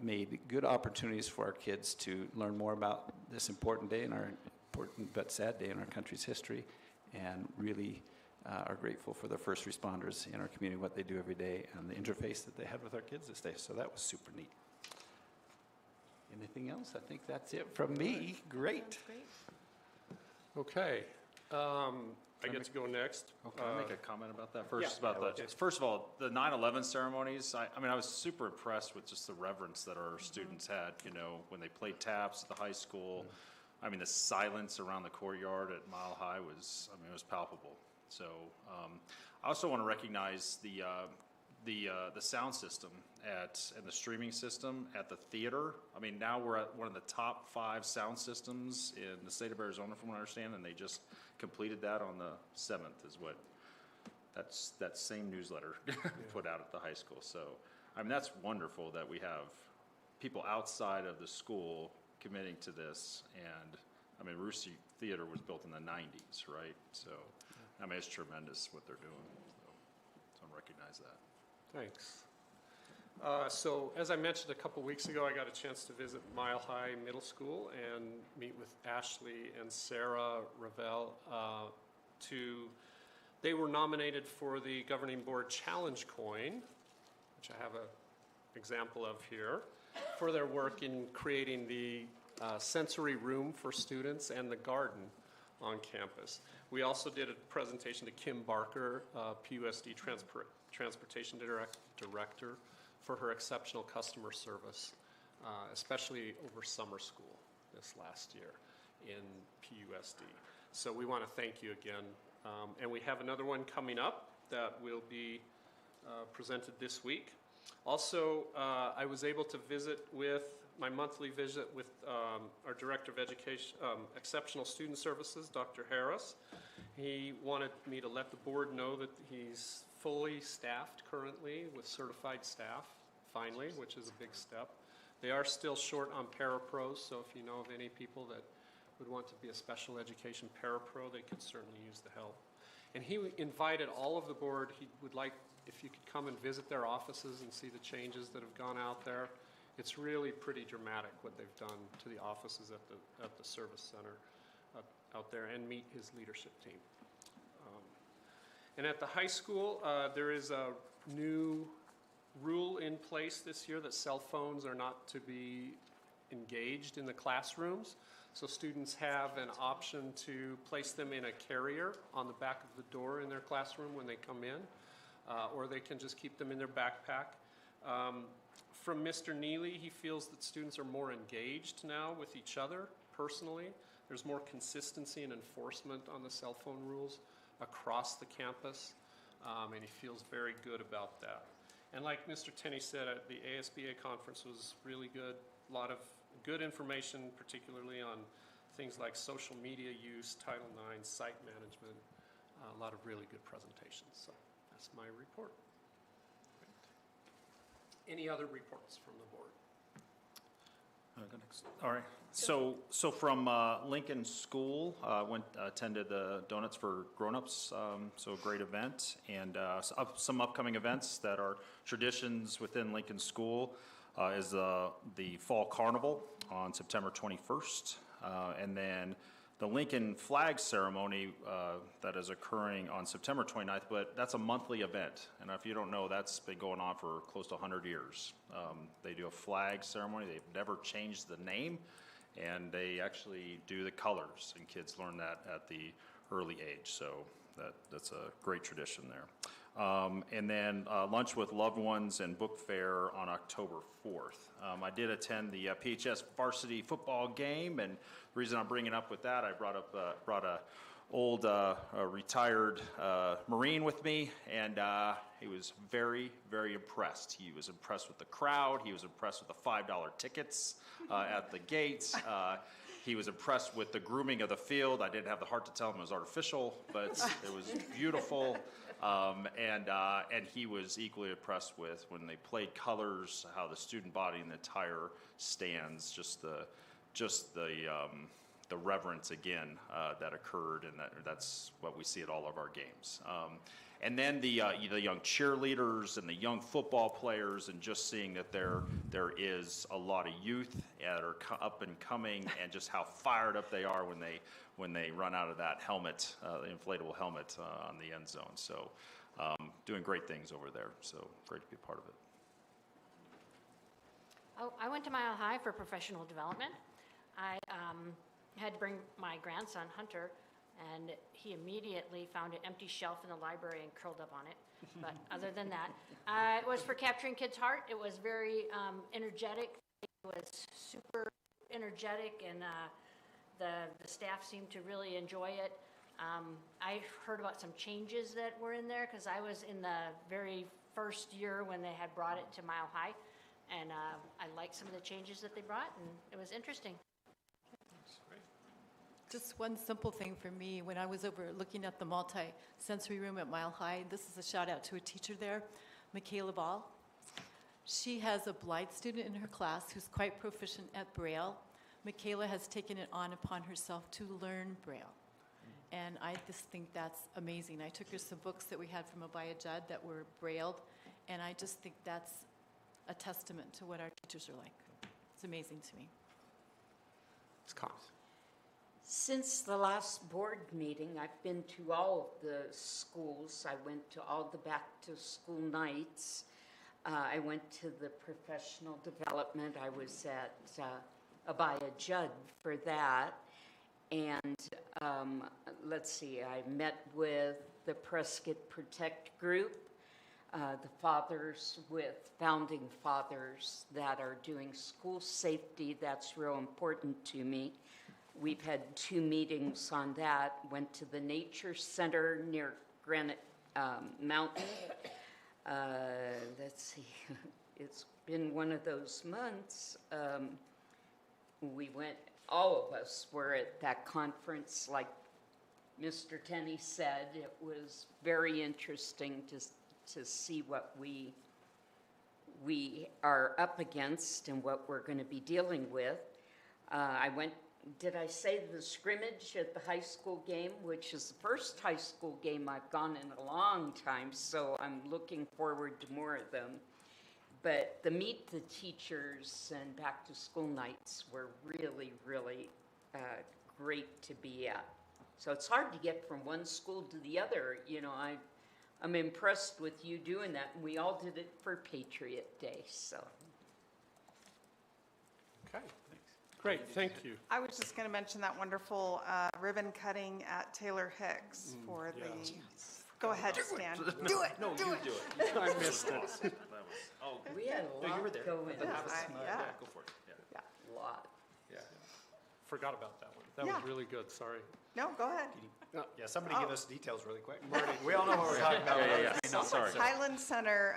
made good opportunities for our kids to learn more about this important day in our important but sad day in our country's history, and really are grateful for the first responders in our community, what they do every day, and the interface that they had with our kids this day. So that was super neat. Anything else? I think that's it from me. Great. Okay. I get to go next. Can I make a comment about that first? Yeah. Just about that. First of all, the 9/11 ceremonies, I mean, I was super impressed with just the reverence that our students had, when they played taps at the high school. I mean, the silence around the courtyard at Mile High was palpable. So I also want to recognize the sound system and the streaming system at the theater. I mean, now we're at one of the top 5 sound systems in the state of Arizona, from what I understand, and they just completed that on the 7th is what that same newsletter put out at the high school. So, I mean, that's wonderful that we have people outside of the school committing to this. And, I mean, Ruth Street Theater was built in the 90s, right? So, I mean, it's tremendous what they're doing. So I recognize that. Thanks. So as I mentioned a couple weeks ago, I got a chance to visit Mile High Middle School and meet with Ashley and Sarah Ravel. They were nominated for the Governing Board Challenge Coin, which I have an example of here, for their work in creating the sensory room for students and the garden on campus. We also did a presentation to Kim Barker, PUSD Transportation Director, for her exceptional customer service, especially over summer school this last year in PUSD. So we want to thank you again. And we have another one coming up that will be presented this week. Also, I was able to visit with my monthly visit with our Director of Education, Exceptional Student Services, Dr. Harris. He wanted me to let the board know that he's fully staffed currently with certified staff, finally, which is a big step. They are still short on parapros, so if you know of any people that would want to be a special education parapro, they could certainly use the help. And he invited all of the board, he would like, if you could come and visit their offices and see the changes that have gone out there. It's really pretty dramatic what they've done to the offices at the service center out there, and meet his leadership team. And at the high school, there is a new rule in place this year that cell phones are not to be engaged in the classrooms. So students have an option to place them in a carrier on the back of the door in their classroom when they come in, or they can just keep them in their backpack. From Mr. Neely, he feels that students are more engaged now with each other personally. There's more consistency and enforcement on the cell phone rules across the campus, and he feels very good about that. And like Mr. Tenney said, the ASBA conference was really good. A lot of good information, particularly on things like social media use, Title IX, site management, a lot of really good presentations. So that's my report. Any other reports from the board? All right. So from Lincoln School, attended the Donuts for Grown-Ups, so a great event, and some upcoming events that are traditions within Lincoln School is the Fall Carnival on September 21st, and then the Lincoln Flag Ceremony that is occurring on September 29th, but that's a monthly event. And if you don't know, that's been going on for close to 100 years. They do a flag ceremony. They've never changed the name, and they actually do the colors, and kids learn that at the early age. So that's a great tradition there. And then lunch with loved ones and book fair on October 4th. I did attend the PHS varsity football game, and the reason I'm bringing up with that, I brought a old retired Marine with me, and he was very, very impressed. He was impressed with the crowd. He was impressed with the $5 tickets at the gates. He was impressed with the grooming of the field. I didn't have the heart to tell him it was artificial, but it was beautiful. And he was equally impressed with when they played colors, how the student body and the entire stands, just the reverence again that occurred, and that's what we see at all of our games. And then the young cheerleaders and the young football players, and just seeing that there is a lot of youth that are up and coming, and just how fired up they are when they run out of that helmet, the inflatable helmet on the end zone. So doing great things over there. So great to be a part of it. Oh, I went to Mile High for professional development. I had to bring my grandson, Hunter, and he immediately found an empty shelf in the library and curled up on it. But other than that, it was for capturing kids' heart. It was very energetic. It was super energetic, and the staff seemed to really enjoy it. I heard about some changes that were in there, because I was in the very first year when they had brought it to Mile High, and I liked some of the changes that they brought, and it was interesting. Just one simple thing for me, when I was over looking at the multi-sensory room at Mile High, this is a shout out to a teacher there, Michaela Ball. She has a blind student in her class who's quite proficient at Braille. Michaela has taken it on upon herself to learn Braille. And I just think that's amazing. I took her some books that we had from Abaya Judd that were Brailled, and I just think that's a testament to what our teachers are like. It's amazing to me. It's cost. Since the last board meeting, I've been to all of the schools. I went to all the back-to-school nights. I went to the professional development. I was at Abaya Judd for that. And let's see, I met with the Prescott Protect group, the fathers with founding fathers that are doing school safety. That's real important to me. We've had 2 meetings on that. Went to the Nature Center near Granite Mountain. Let's see, it's been one of those months. We went, all of us were at that conference. Like Mr. Tenney said, it was very interesting to see what we are up against and what we're going to be dealing with. I went did I say the scrimmage at the high school game, which is the first high school game I've gone in a long time, so I'm looking forward to more of them. But the Meet the Teachers and back to school nights were really, really great to be at. So it's hard to get from one school to the other. You know, I'm impressed with you doing that. And we all did it for Patriot Day, so. Okay, great, thank you. I was just going to mention that wonderful ribbon cutting at Taylor Hicks for the, go ahead, Stan. Do it, No, do you it. do it. I missed it. Oh, We had a lot you were there. going on. Yeah. go for it. Yeah. A lot. Yeah, forgot about that one. That was Yeah. really good, sorry. No, go ahead. Yeah, somebody Oh. give us details really quick. We all know what we're talking about. No, sorry. Highland Center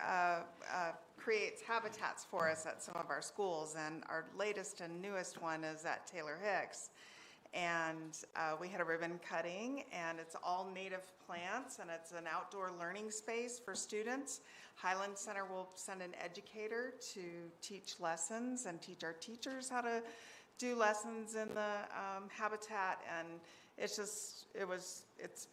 creates habitats for us at some of our schools, and our latest and newest one is at Taylor Hicks. And we had a ribbon cutting, and it's all native plants, and it's an outdoor learning space for students. Highland Center will send an educator to teach lessons and teach our teachers how to do lessons in the habitat, and it's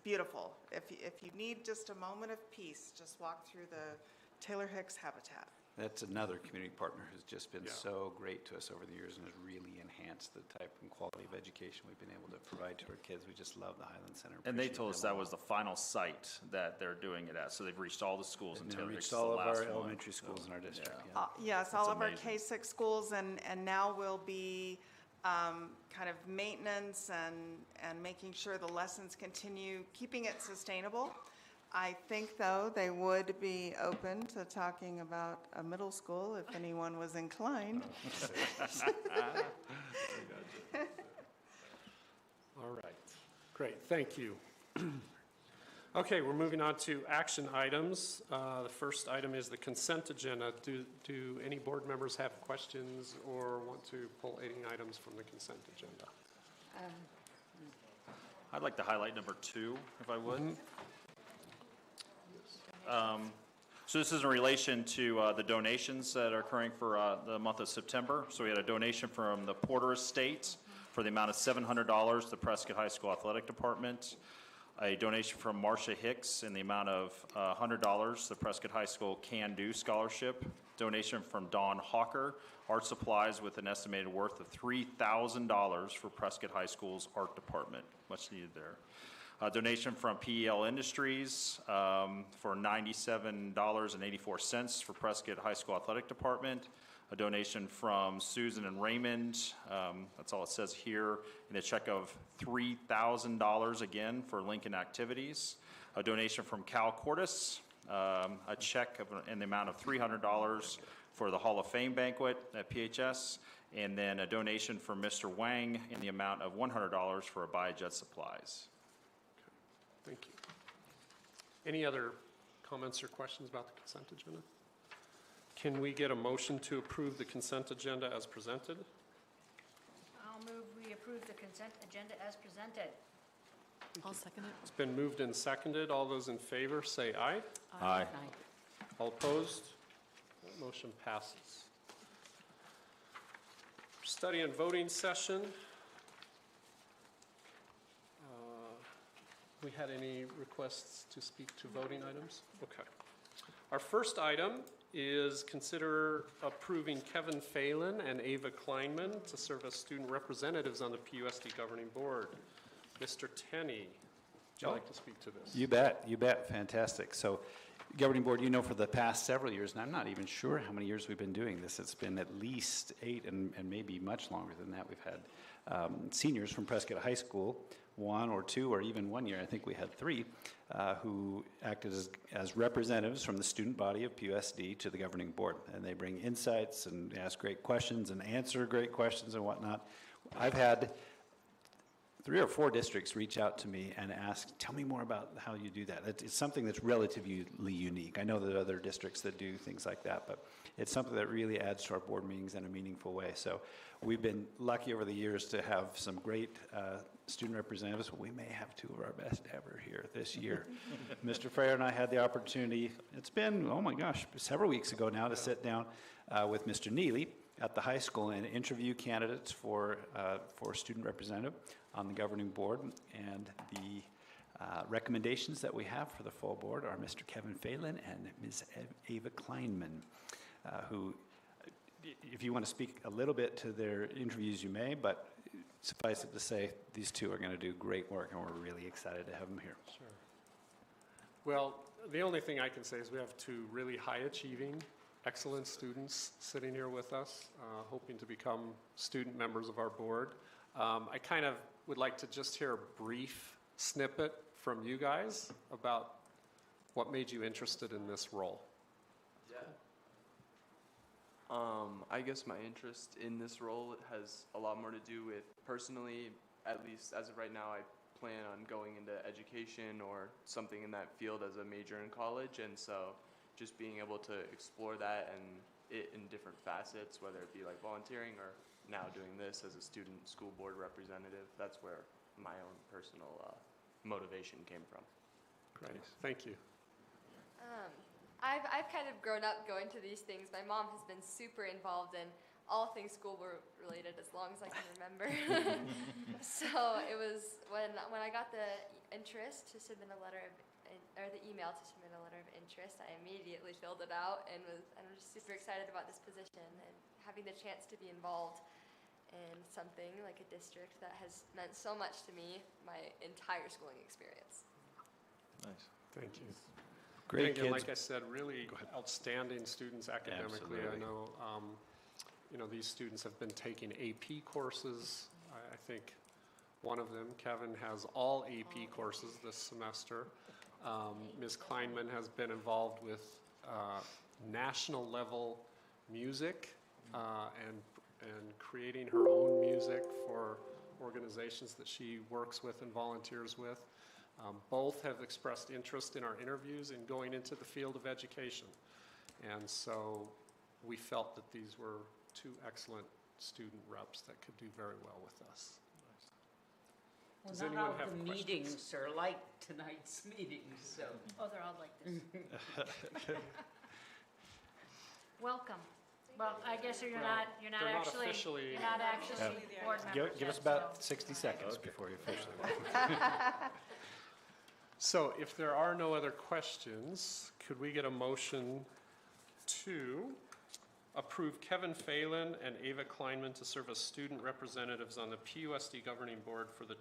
beautiful. If you need just a moment of peace, just walk through the Taylor Hicks habitat. That's another community partner who's just been Yeah. so great to us over the years and has really enhanced the type and quality of education we've been able to provide to our kids. We just love the Highland Center. And they Appreciate told us them that all. was the final site that they're doing it at, so they've reached all the schools in And Taylor then Hicks, reached the all of last our one. elementary schools in our district. Yeah. Yeah. Yes, That's all of our amazing. K-6 schools, and now will be kind of maintenance and making sure the lessons continue, keeping it sustainable. I think, though, they would be open to talking about a middle school if anyone was inclined. All right, great, thank you. Okay, we're moving on to action items. The first item is the consent agenda. Do any board members have questions or want to pull any items from the consent agenda? I'd like to highlight number 2, if I would. So this is in relation to the donations that are occurring for the month of September. So we had a donation from the Porter Estate for the amount of $700 to the Prescott High School Athletic Department. A donation from Marcia Hicks in the amount of $100 to the Prescott High School Can Do Scholarship. Donation from Dawn Hawker, art supplies with an estimated worth of $3,000 for Prescott High School's art department. Much needed there. A donation from PEL Industries for $97.84 for Prescott High School Athletic Department. A donation from Susan and Raymond, that's all it says here, and a check of $3,000 again for Lincoln Activities. A donation from Cal Cordis, a check in the amount of $300 for the Hall of Fame banquet at PHS, and then a donation from Mr. Wang in the amount of $100 for Abaya Jet Supplies. Thank you. Any other comments or questions about the consent agenda? Can we get a motion to approve the consent agenda as presented? I'll move we approve the consent agenda as presented. I'll second it. It's been moved and seconded. All those in favor say aye. Aye. All opposed? That motion passes. Study and voting session. We had any requests to speak to voting items? Okay. Our first item is consider approving Kevin Phelan and Ava Kleinman to serve as student representatives on the PUSD governing board. Mr. Tenney, would you like to speak to this? You bet, fantastic. So, governing board, you know, for the past several years, and I'm not even sure how many years we've been doing this, it's been at least 8 and maybe much longer than that. We've had seniors from Prescott High School, 1 or 2 or even 1 year, I think we had 3, who acted as representatives from the student body of PUSD to the governing board. And they bring insights and ask great questions and answer great questions and whatnot. I've had 3 or 4 districts reach out to me and ask, tell me more about how you do that. It's something that's relatively unique. I know there are other districts that do things like that, but it's something that really adds to our board meetings in a meaningful way. So we've been lucky over the years to have some great student representatives. We may have 2 of our best ever here this year. Mr. Freyer and I had the opportunity, it's been, oh my gosh, several weeks ago now, to sit down with Mr. Neely at the high school and interview candidates for student representative on the governing board. And the recommendations that we have for the full board are Mr. Kevin Phelan and Ms. Ava Kleinman, who, if you want to speak a little bit to their interviews, you may, but suffice it to say, these two are going to do great work, and we're really excited to have them here. Sure. Well, the only thing I can say is we have two really high-achieving, excellent students sitting here with us, hoping to become student members of our board. I kind of would like to just hear a brief snippet from you guys about what made you interested in this role. Yeah. I guess my interest in this role has a lot more to do with personally, at least as of right now, I plan on going into education or something in that field as a major in college, and so just being able to explore that and it in different facets, whether it be like volunteering or now doing this as a student school board representative, that's where my own personal motivation came from. Great, thank you. I've kind of grown up going to these things. My mom has been super involved in all things school board related as long as I can remember. So it was when I got the interest to submit a letter of, or the email to submit a letter of interest, I immediately filled it out and I'm just super excited about this position and having the chance to be involved in something like a district that has meant so much to me my entire schooling experience. Nice. Thank you. Great and again, kids. like I said, really outstanding students academically. Absolutely. I know, these students have been taking AP courses. I think one of them, Kevin, has all AP courses this semester. Ms. Kleinman has been involved with national level music and creating her own music for organizations that she works with and volunteers with. Both have expressed interest in our interviews in going into the field of education. And so we felt that these were two excellent student reps that could do very well with us. Well, Does not anyone all have the questions? meetings are like tonight's meetings, so. Oh, they're all like this. Welcome. Well, I guess you're not they're not actually, officially- you're not actually board members Give us yet, about so. 60 seconds before you officially. So if there are no other questions, could we get a motion to approve Kevin Phelan and Ava Kleinman to serve as student representatives on the PUSD governing board for the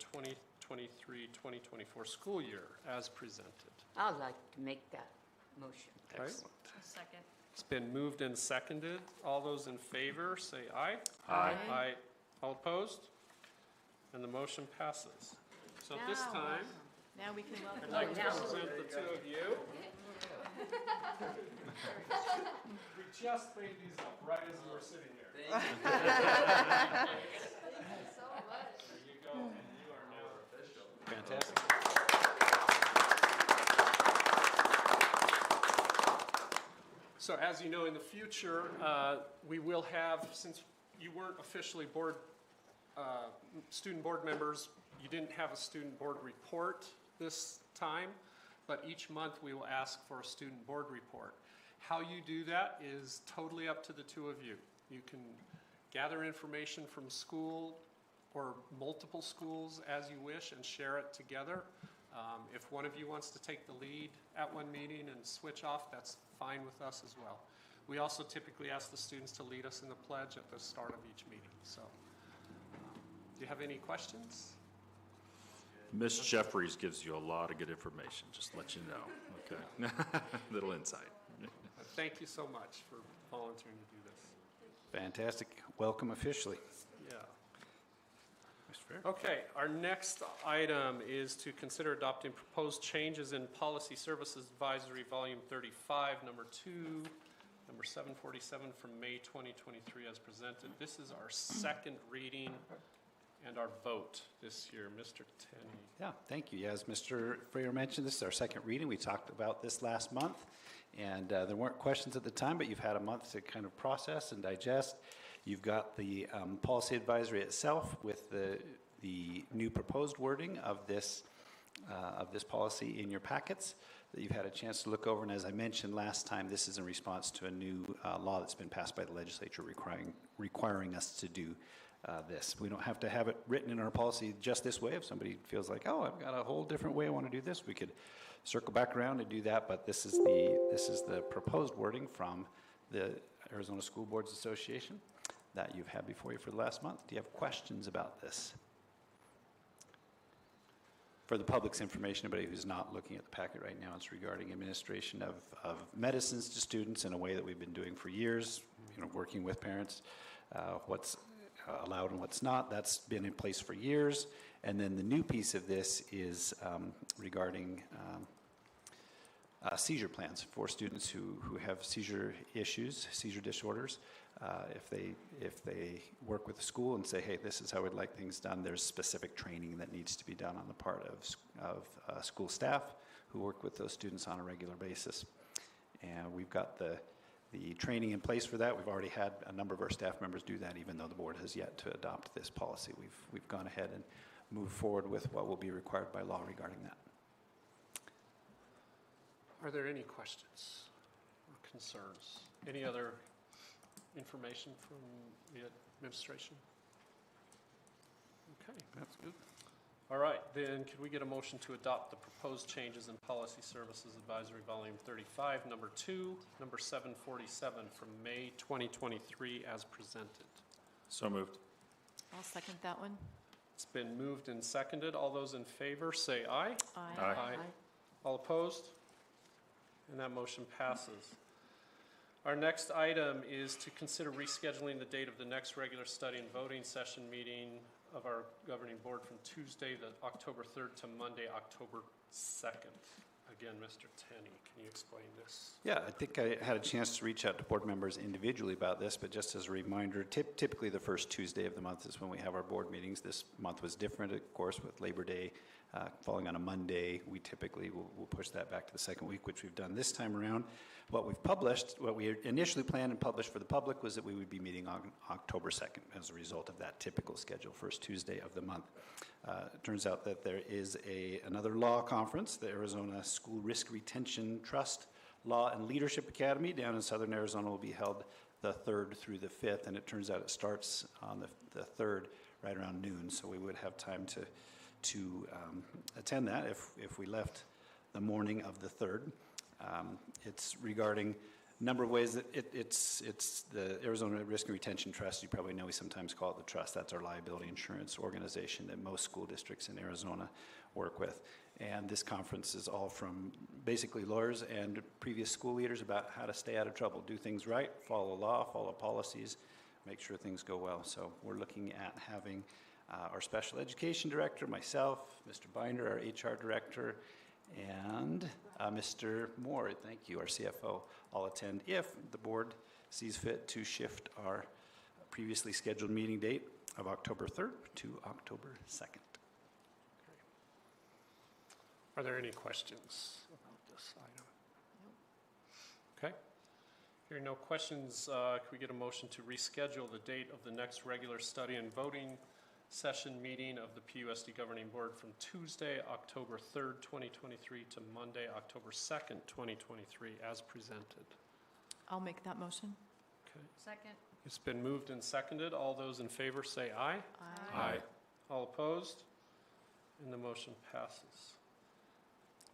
2023-2024 school year as presented? I'd like to make that motion. Excellent. A second. It's been moved and seconded. All those in favor, say aye. Aye. Aye. All opposed? And the motion passes. So at this Now- time, Now we can welcome. I'd like to present the two of you. We just made these up right as we were sitting here. So much. There you go, and you are now official. Fantastic. So as you know, in the future, we will have, since you weren't officially student board members, you didn't have a student board report this time, but each month we will ask for a student board report. How you do that is totally up to the two of you. You can gather information from school or multiple schools as you wish and share it together. If one of you wants to take the lead at one meeting and switch off, that's fine with us as well. We also typically ask the students to lead us in the pledge at the start of each meeting. So, do you have any questions? Ms. Jeffries gives you a lot of good information, just to let you know, okay? Little insight. Thank you so much for volunteering to do this. Fantastic. Welcome officially. Yeah. Mr. Fair. Okay, our next item is to consider adopting proposed changes in Policy Services Advisory Volume 35, Number 2, Number 747 from May 2023 as presented. This is our second reading and our vote this year. Mr. Tenney. Yeah, thank you. Yeah, as Mr. Freer mentioned, this is our second reading. We talked about this last month, and there weren't questions at the time, but you've had a month to kind of process and digest. You've got the policy advisory itself with the new proposed wording of this policy in your packets. that you've had a chance to look over. And as I mentioned last time, this is in response to a new law that's been passed by the legislature requiring us to do this. We don't have to have it written in our policy just this way. If somebody feels like, oh, I've got a whole different way I want to do this, we could circle back around and do that. But this is the proposed wording from the Arizona School Boards Association that you've had before you for the last month. Do you have questions about this? For the public's information, anybody who's not looking at the packet right now, it's regarding administration of medicines to students in a way that we've been doing for years, working with parents, what's allowed and what's not. That's been in place for years. And then the new piece of this is regarding seizure plans for students who have seizure issues, seizure disorders. If they work with the school and say, hey, this is how we'd like things done, there's specific training that needs to be done on the part of school staff who work with those students on a regular basis. And we've got the training in place for that. We've already had a number of our staff members do that, even though the board has yet to adopt this policy. We've gone ahead and moved forward with what will be required by law regarding that. Are there any questions or concerns? Any other information from the administration? Okay. That's good. All right, then could we get a motion to adopt the proposed changes in Policy Services Advisory Volume 35, number 2, number 747 from May 2023 as presented? So moved. I'll second that one. It's been moved and seconded. All those in favor say aye. Aye. Aye. All opposed? And that motion passes. Our next item is to consider rescheduling the date of the next regular study and voting session meeting of our governing board from Tuesday, October 3rd to Monday, October 2nd. Again, Mr. Tenney, can you explain this? Yeah, I think I had a chance to reach out to board members individually about this, but just as a reminder, typically the first Tuesday of the month is when we have our board meetings. This month was different, of course, with Labor Day falling on a Monday. We typically will push that back to the second week, which we've done this time around. What we've published, what we initially planned and published for the public was that we would be meeting on October 2nd as a result of that typical schedule, first Tuesday of the month. It turns out that there is another law conference, the Arizona School Risk Retention Trust Law and Leadership Academy down in Southern Arizona will be held the 3rd through the 5th, and it turns out it starts on the 3rd right around noon, so we would have time to attend that if we left the morning of the 3rd. It's regarding a number of ways that it's the Arizona Risk and Retention Trust. You probably know we sometimes call it the trust. That's our liability insurance organization that most school districts in Arizona work with. And this conference is all from basically lawyers and previous school leaders about how to stay out of trouble, do things right, follow law, follow policies, make sure things go well. So we're looking at having our special education director, myself, Mr. Binder, our HR director, and Mr. Moore, thank you, our CFO, all attend if the board sees fit to shift our previously scheduled meeting date of October 3rd to October 2nd. Are there any questions about this item? Okay. Hearing no questions, can we get a motion to reschedule the date of the next regular study and voting session meeting of the PUSD Governing Board from Tuesday, October 3rd, 2023 to Monday, October 2nd, 2023 as presented? I'll make that motion. Okay. Second. It's been moved and seconded. All those in favor say aye. Aye. All opposed? And the motion passes.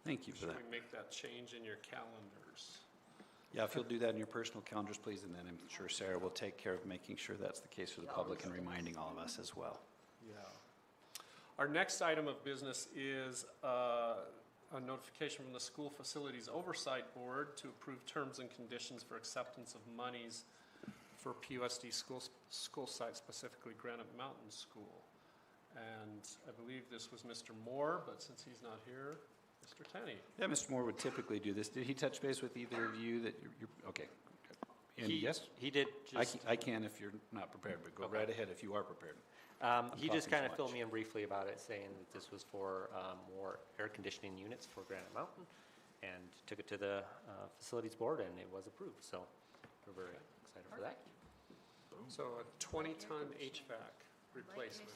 Thank you for that. Should we make that change in your calendars? Yeah, if you'll do that in your personal calendars, please, and then I'm sure Sarah will take care of making sure that's the case for the public and reminding all of us as well. Yeah. Our next item of business is a notification from the School Facilities Oversight Board to approve terms and conditions for acceptance of monies for PUSD school sites, specifically Granite Mountain School. And I believe this was Mr. Moore, but since he's not here, Mr. Tenney. Yeah, Mr. Moore would typically do this. Did he touch base with either of you that you're okay? And yes? He did just... I can if you're not prepared, but go right ahead if you are prepared. He just kind of filled me in briefly about it, saying that this was for more air conditioning units for Granite Mountain, and took it to the facilities board, and it was approved. So we're very excited for that. So a 20-ton HVAC replacement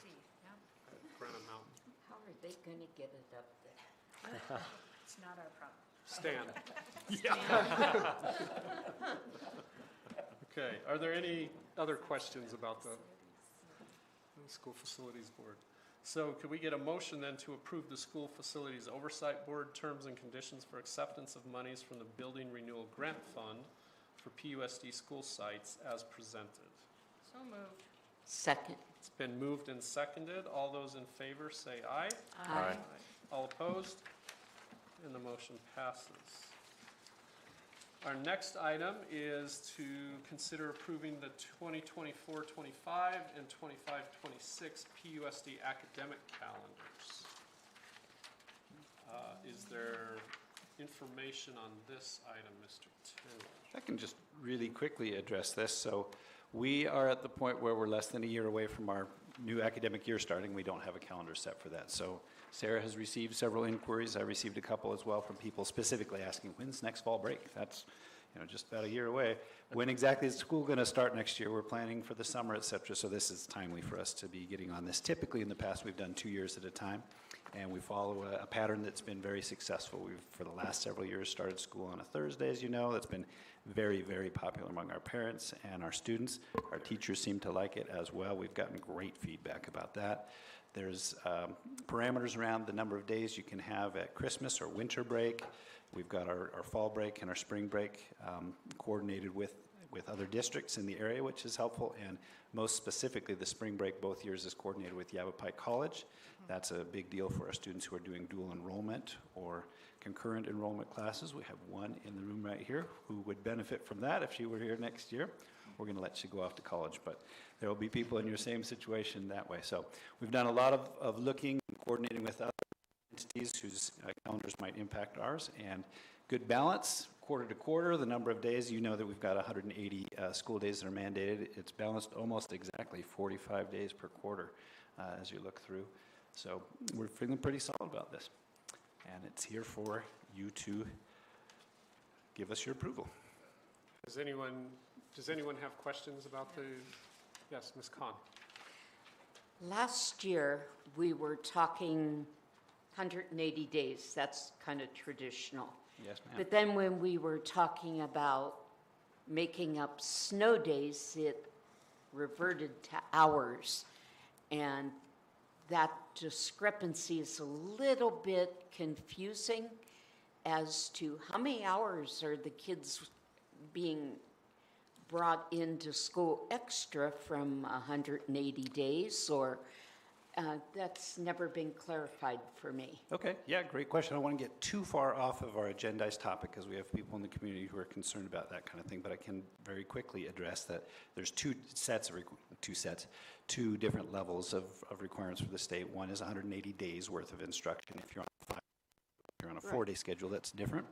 at Granite Mountain. How are they going to get it up there? It's not our problem. Stan. Okay, are there any other questions about the School Facilities Board? So could we get a motion then to approve the School Facilities Oversight Board terms and conditions for acceptance of monies from the Building Renewal Grant Fund for PUSD school sites as presented? So moved. Second. It's been moved and seconded. All those in favor say aye. Aye. All opposed? And the motion passes. Our next item is to consider approving the 2024-25 and 25-26 PUSD academic calendars. Is there information on this item, Mr. Taylor? I can just really quickly address this. So we are at the point where we're less than a year away from our new academic year starting. We don't have a calendar set for that. So Sarah has received several inquiries. I received a couple as well from people specifically asking, when's next fall break? That's just about a year away. When exactly is school going to start next year? We're planning for the summer, et cetera. So this is timely for us to be getting on this. Typically in the past, we've done 2 years at a time. And we follow a pattern that's been very successful. We've, for the last several years, started school on a Thursday, as you know. That's been very, very popular among our parents and our students. Our teachers seem to like it as well. We've gotten great feedback about that. There's parameters around the number of days you can have at Christmas or winter break. We've got our fall break and our spring break coordinated with other districts in the area, which is helpful. And most specifically, the spring break both years is coordinated with Yavapai College. That's a big deal for our students who are doing dual enrollment or concurrent enrollment classes. We have one in the room right here who would benefit from that if she were here next year. We're going to let you go off to college, but there will be people in your same situation that way. So we've done a lot of looking and coordinating with other entities whose calendars might impact ours, and good balance quarter to quarter. The number of days, you know that we've got 180 school days that are mandated. It's balanced almost exactly 45 days per quarter as you look through. So we're feeling pretty solid about this, and it's here for you to give us your approval. Does anyone have questions about the, yes, Ms. Khan? Last year, we were talking 180 days. That's kind of traditional. Yes, ma'am. But then when we were talking about making up snow days, it reverted to hours. And that discrepancy is a little bit confusing as to how many hours are the kids being brought into school extra from 180 days, or that's never been clarified for me. Okay, yeah, great question. I don't want to get too far off of our agendized topic because we have people in the community who are concerned about that kind of thing, but I can very quickly address that there's two different levels of requirements for the state. One is 180 days worth of instruction. If you're on a 4-day schedule, that's different.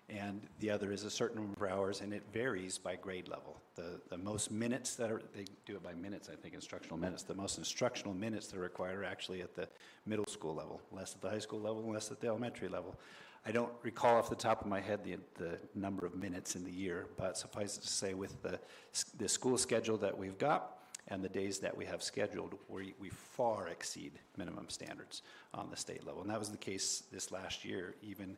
And the other is a certain number of hours, and it varies by grade level. The most minutes they do it by minutes, I think, instructional minutes. The most instructional minutes that are required are actually at the middle school level, less at the high school level, and less at the elementary level. I don't recall off the top of my head the number of minutes in the year, but suffice it to say with the school schedule that we've got and the days that we have scheduled, we far exceed minimum standards on the state level. And that was the case this last year, even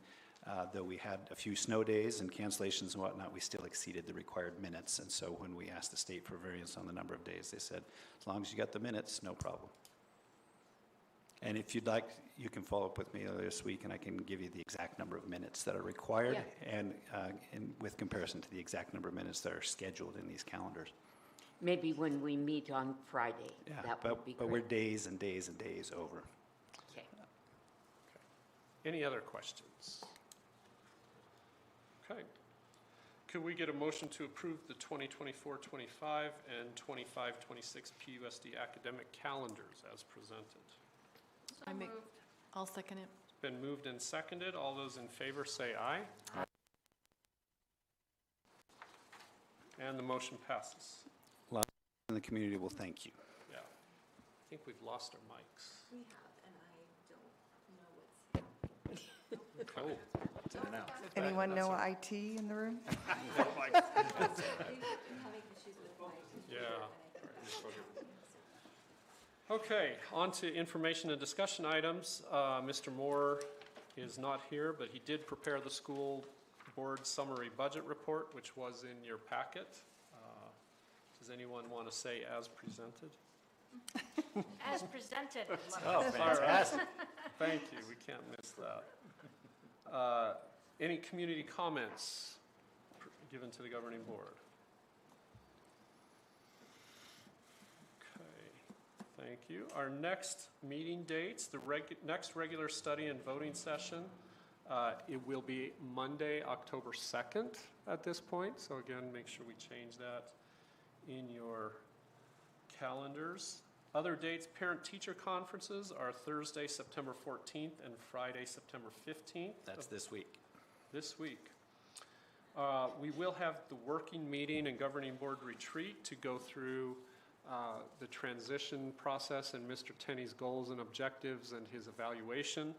though we had a few snow days and cancellations and whatnot, we still exceeded the required minutes. And so when we asked the state for variance on the number of days, they said, as long as you got the minutes, no problem. And if you'd like, you can follow up with me later this week, and I can give you the exact number of minutes that are required, and with comparison to the exact number of minutes that are scheduled in these calendars. Maybe when we meet on Friday, that would be great. But we're days and days and days over. Okay. Any other questions? Okay. Could we get a motion to approve the 2024-25 and 25-26 PUSD academic calendars as presented? I'll second it. It's been moved and seconded. All those in favor say aye. Aye. And the motion passes. A lot in the community will thank you. Yeah. I think we've lost our mics. We have, and I don't know what's. Oh. Anyone know IT in the room? Yeah. Okay, on to information and discussion items. Mr. Moore is not here, but he did prepare the school board summary budget report, which was in your packet. Does anyone want to say as presented? As presented. Oh, fantastic. Thank you, we can't miss that. Any community comments given to the governing board? Okay, thank you. Our next meeting dates, the next regular study and voting session, it will be Monday, October 2nd at this point. So again, make sure we change that in your calendars. Other dates, parent-teacher conferences are Thursday, September 14th and Friday, September 15th. That's this week. This week. We will have the working meeting and governing board retreat to go through the transition process and Mr. Tenney's goals and objectives and his evaluation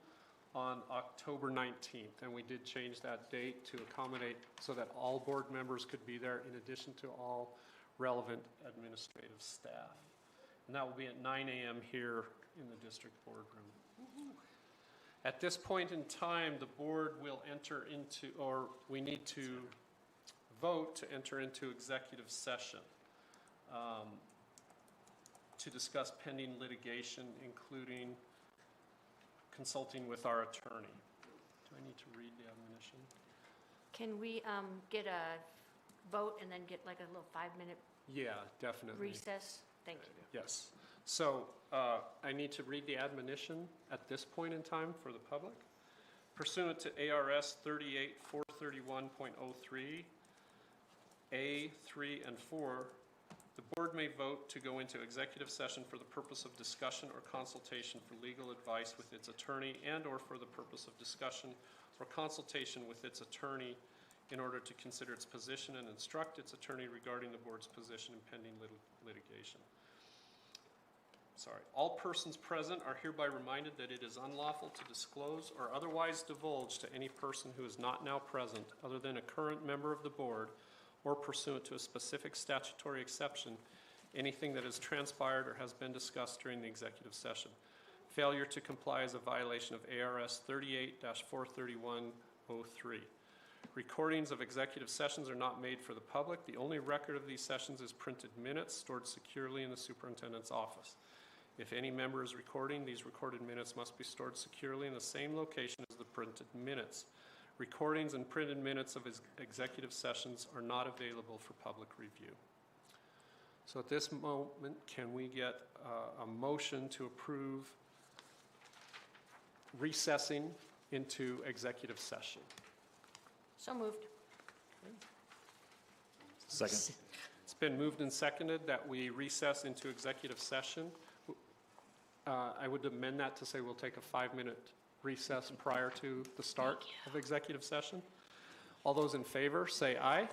on October 19th. And we did change that date to accommodate so that all board members could be there in addition to all relevant administrative staff. And that will be at 9 a.m. here in the district boardroom. At this point in time, the board will enter into, or we need to vote to enter into executive session to discuss pending litigation, including consulting with our attorney. Do I need to read the admonition? Can we get a vote and then get like a little 5-minute Yeah, definitely. recess? Thank you. Yes. So I need to read the admonition at this point in time for the public. Pursuant to ARS 38431.03, A, 3, and 4, the board may vote to go into executive session for the purpose of discussion or consultation for legal advice with its attorney and/or for the purpose of discussion or consultation with its attorney in order to consider its position and instruct its attorney regarding the board's position in pending litigation. Sorry. All persons present are hereby reminded that it is unlawful to disclose or otherwise divulge to any person who is not now present, other than a current member of the board, or pursuant to a specific statutory exception, anything that has transpired or has been discussed during the executive session. Failure to comply is a violation of ARS 38-431.03. Recordings of executive sessions are not made for the public. The only record of these sessions is printed minutes stored securely in the superintendent's office. If any member is recording, these recorded minutes must be stored securely in the same location as the printed minutes. Recordings and printed minutes of executive sessions are not available for public review. So at this moment, can we get a motion to approve recessing into executive session? So moved. Second. It's been moved and seconded that we recess into executive session. I would amend that to say we'll take a 5-minute recess prior to the start of executive session. All those in favor, say aye.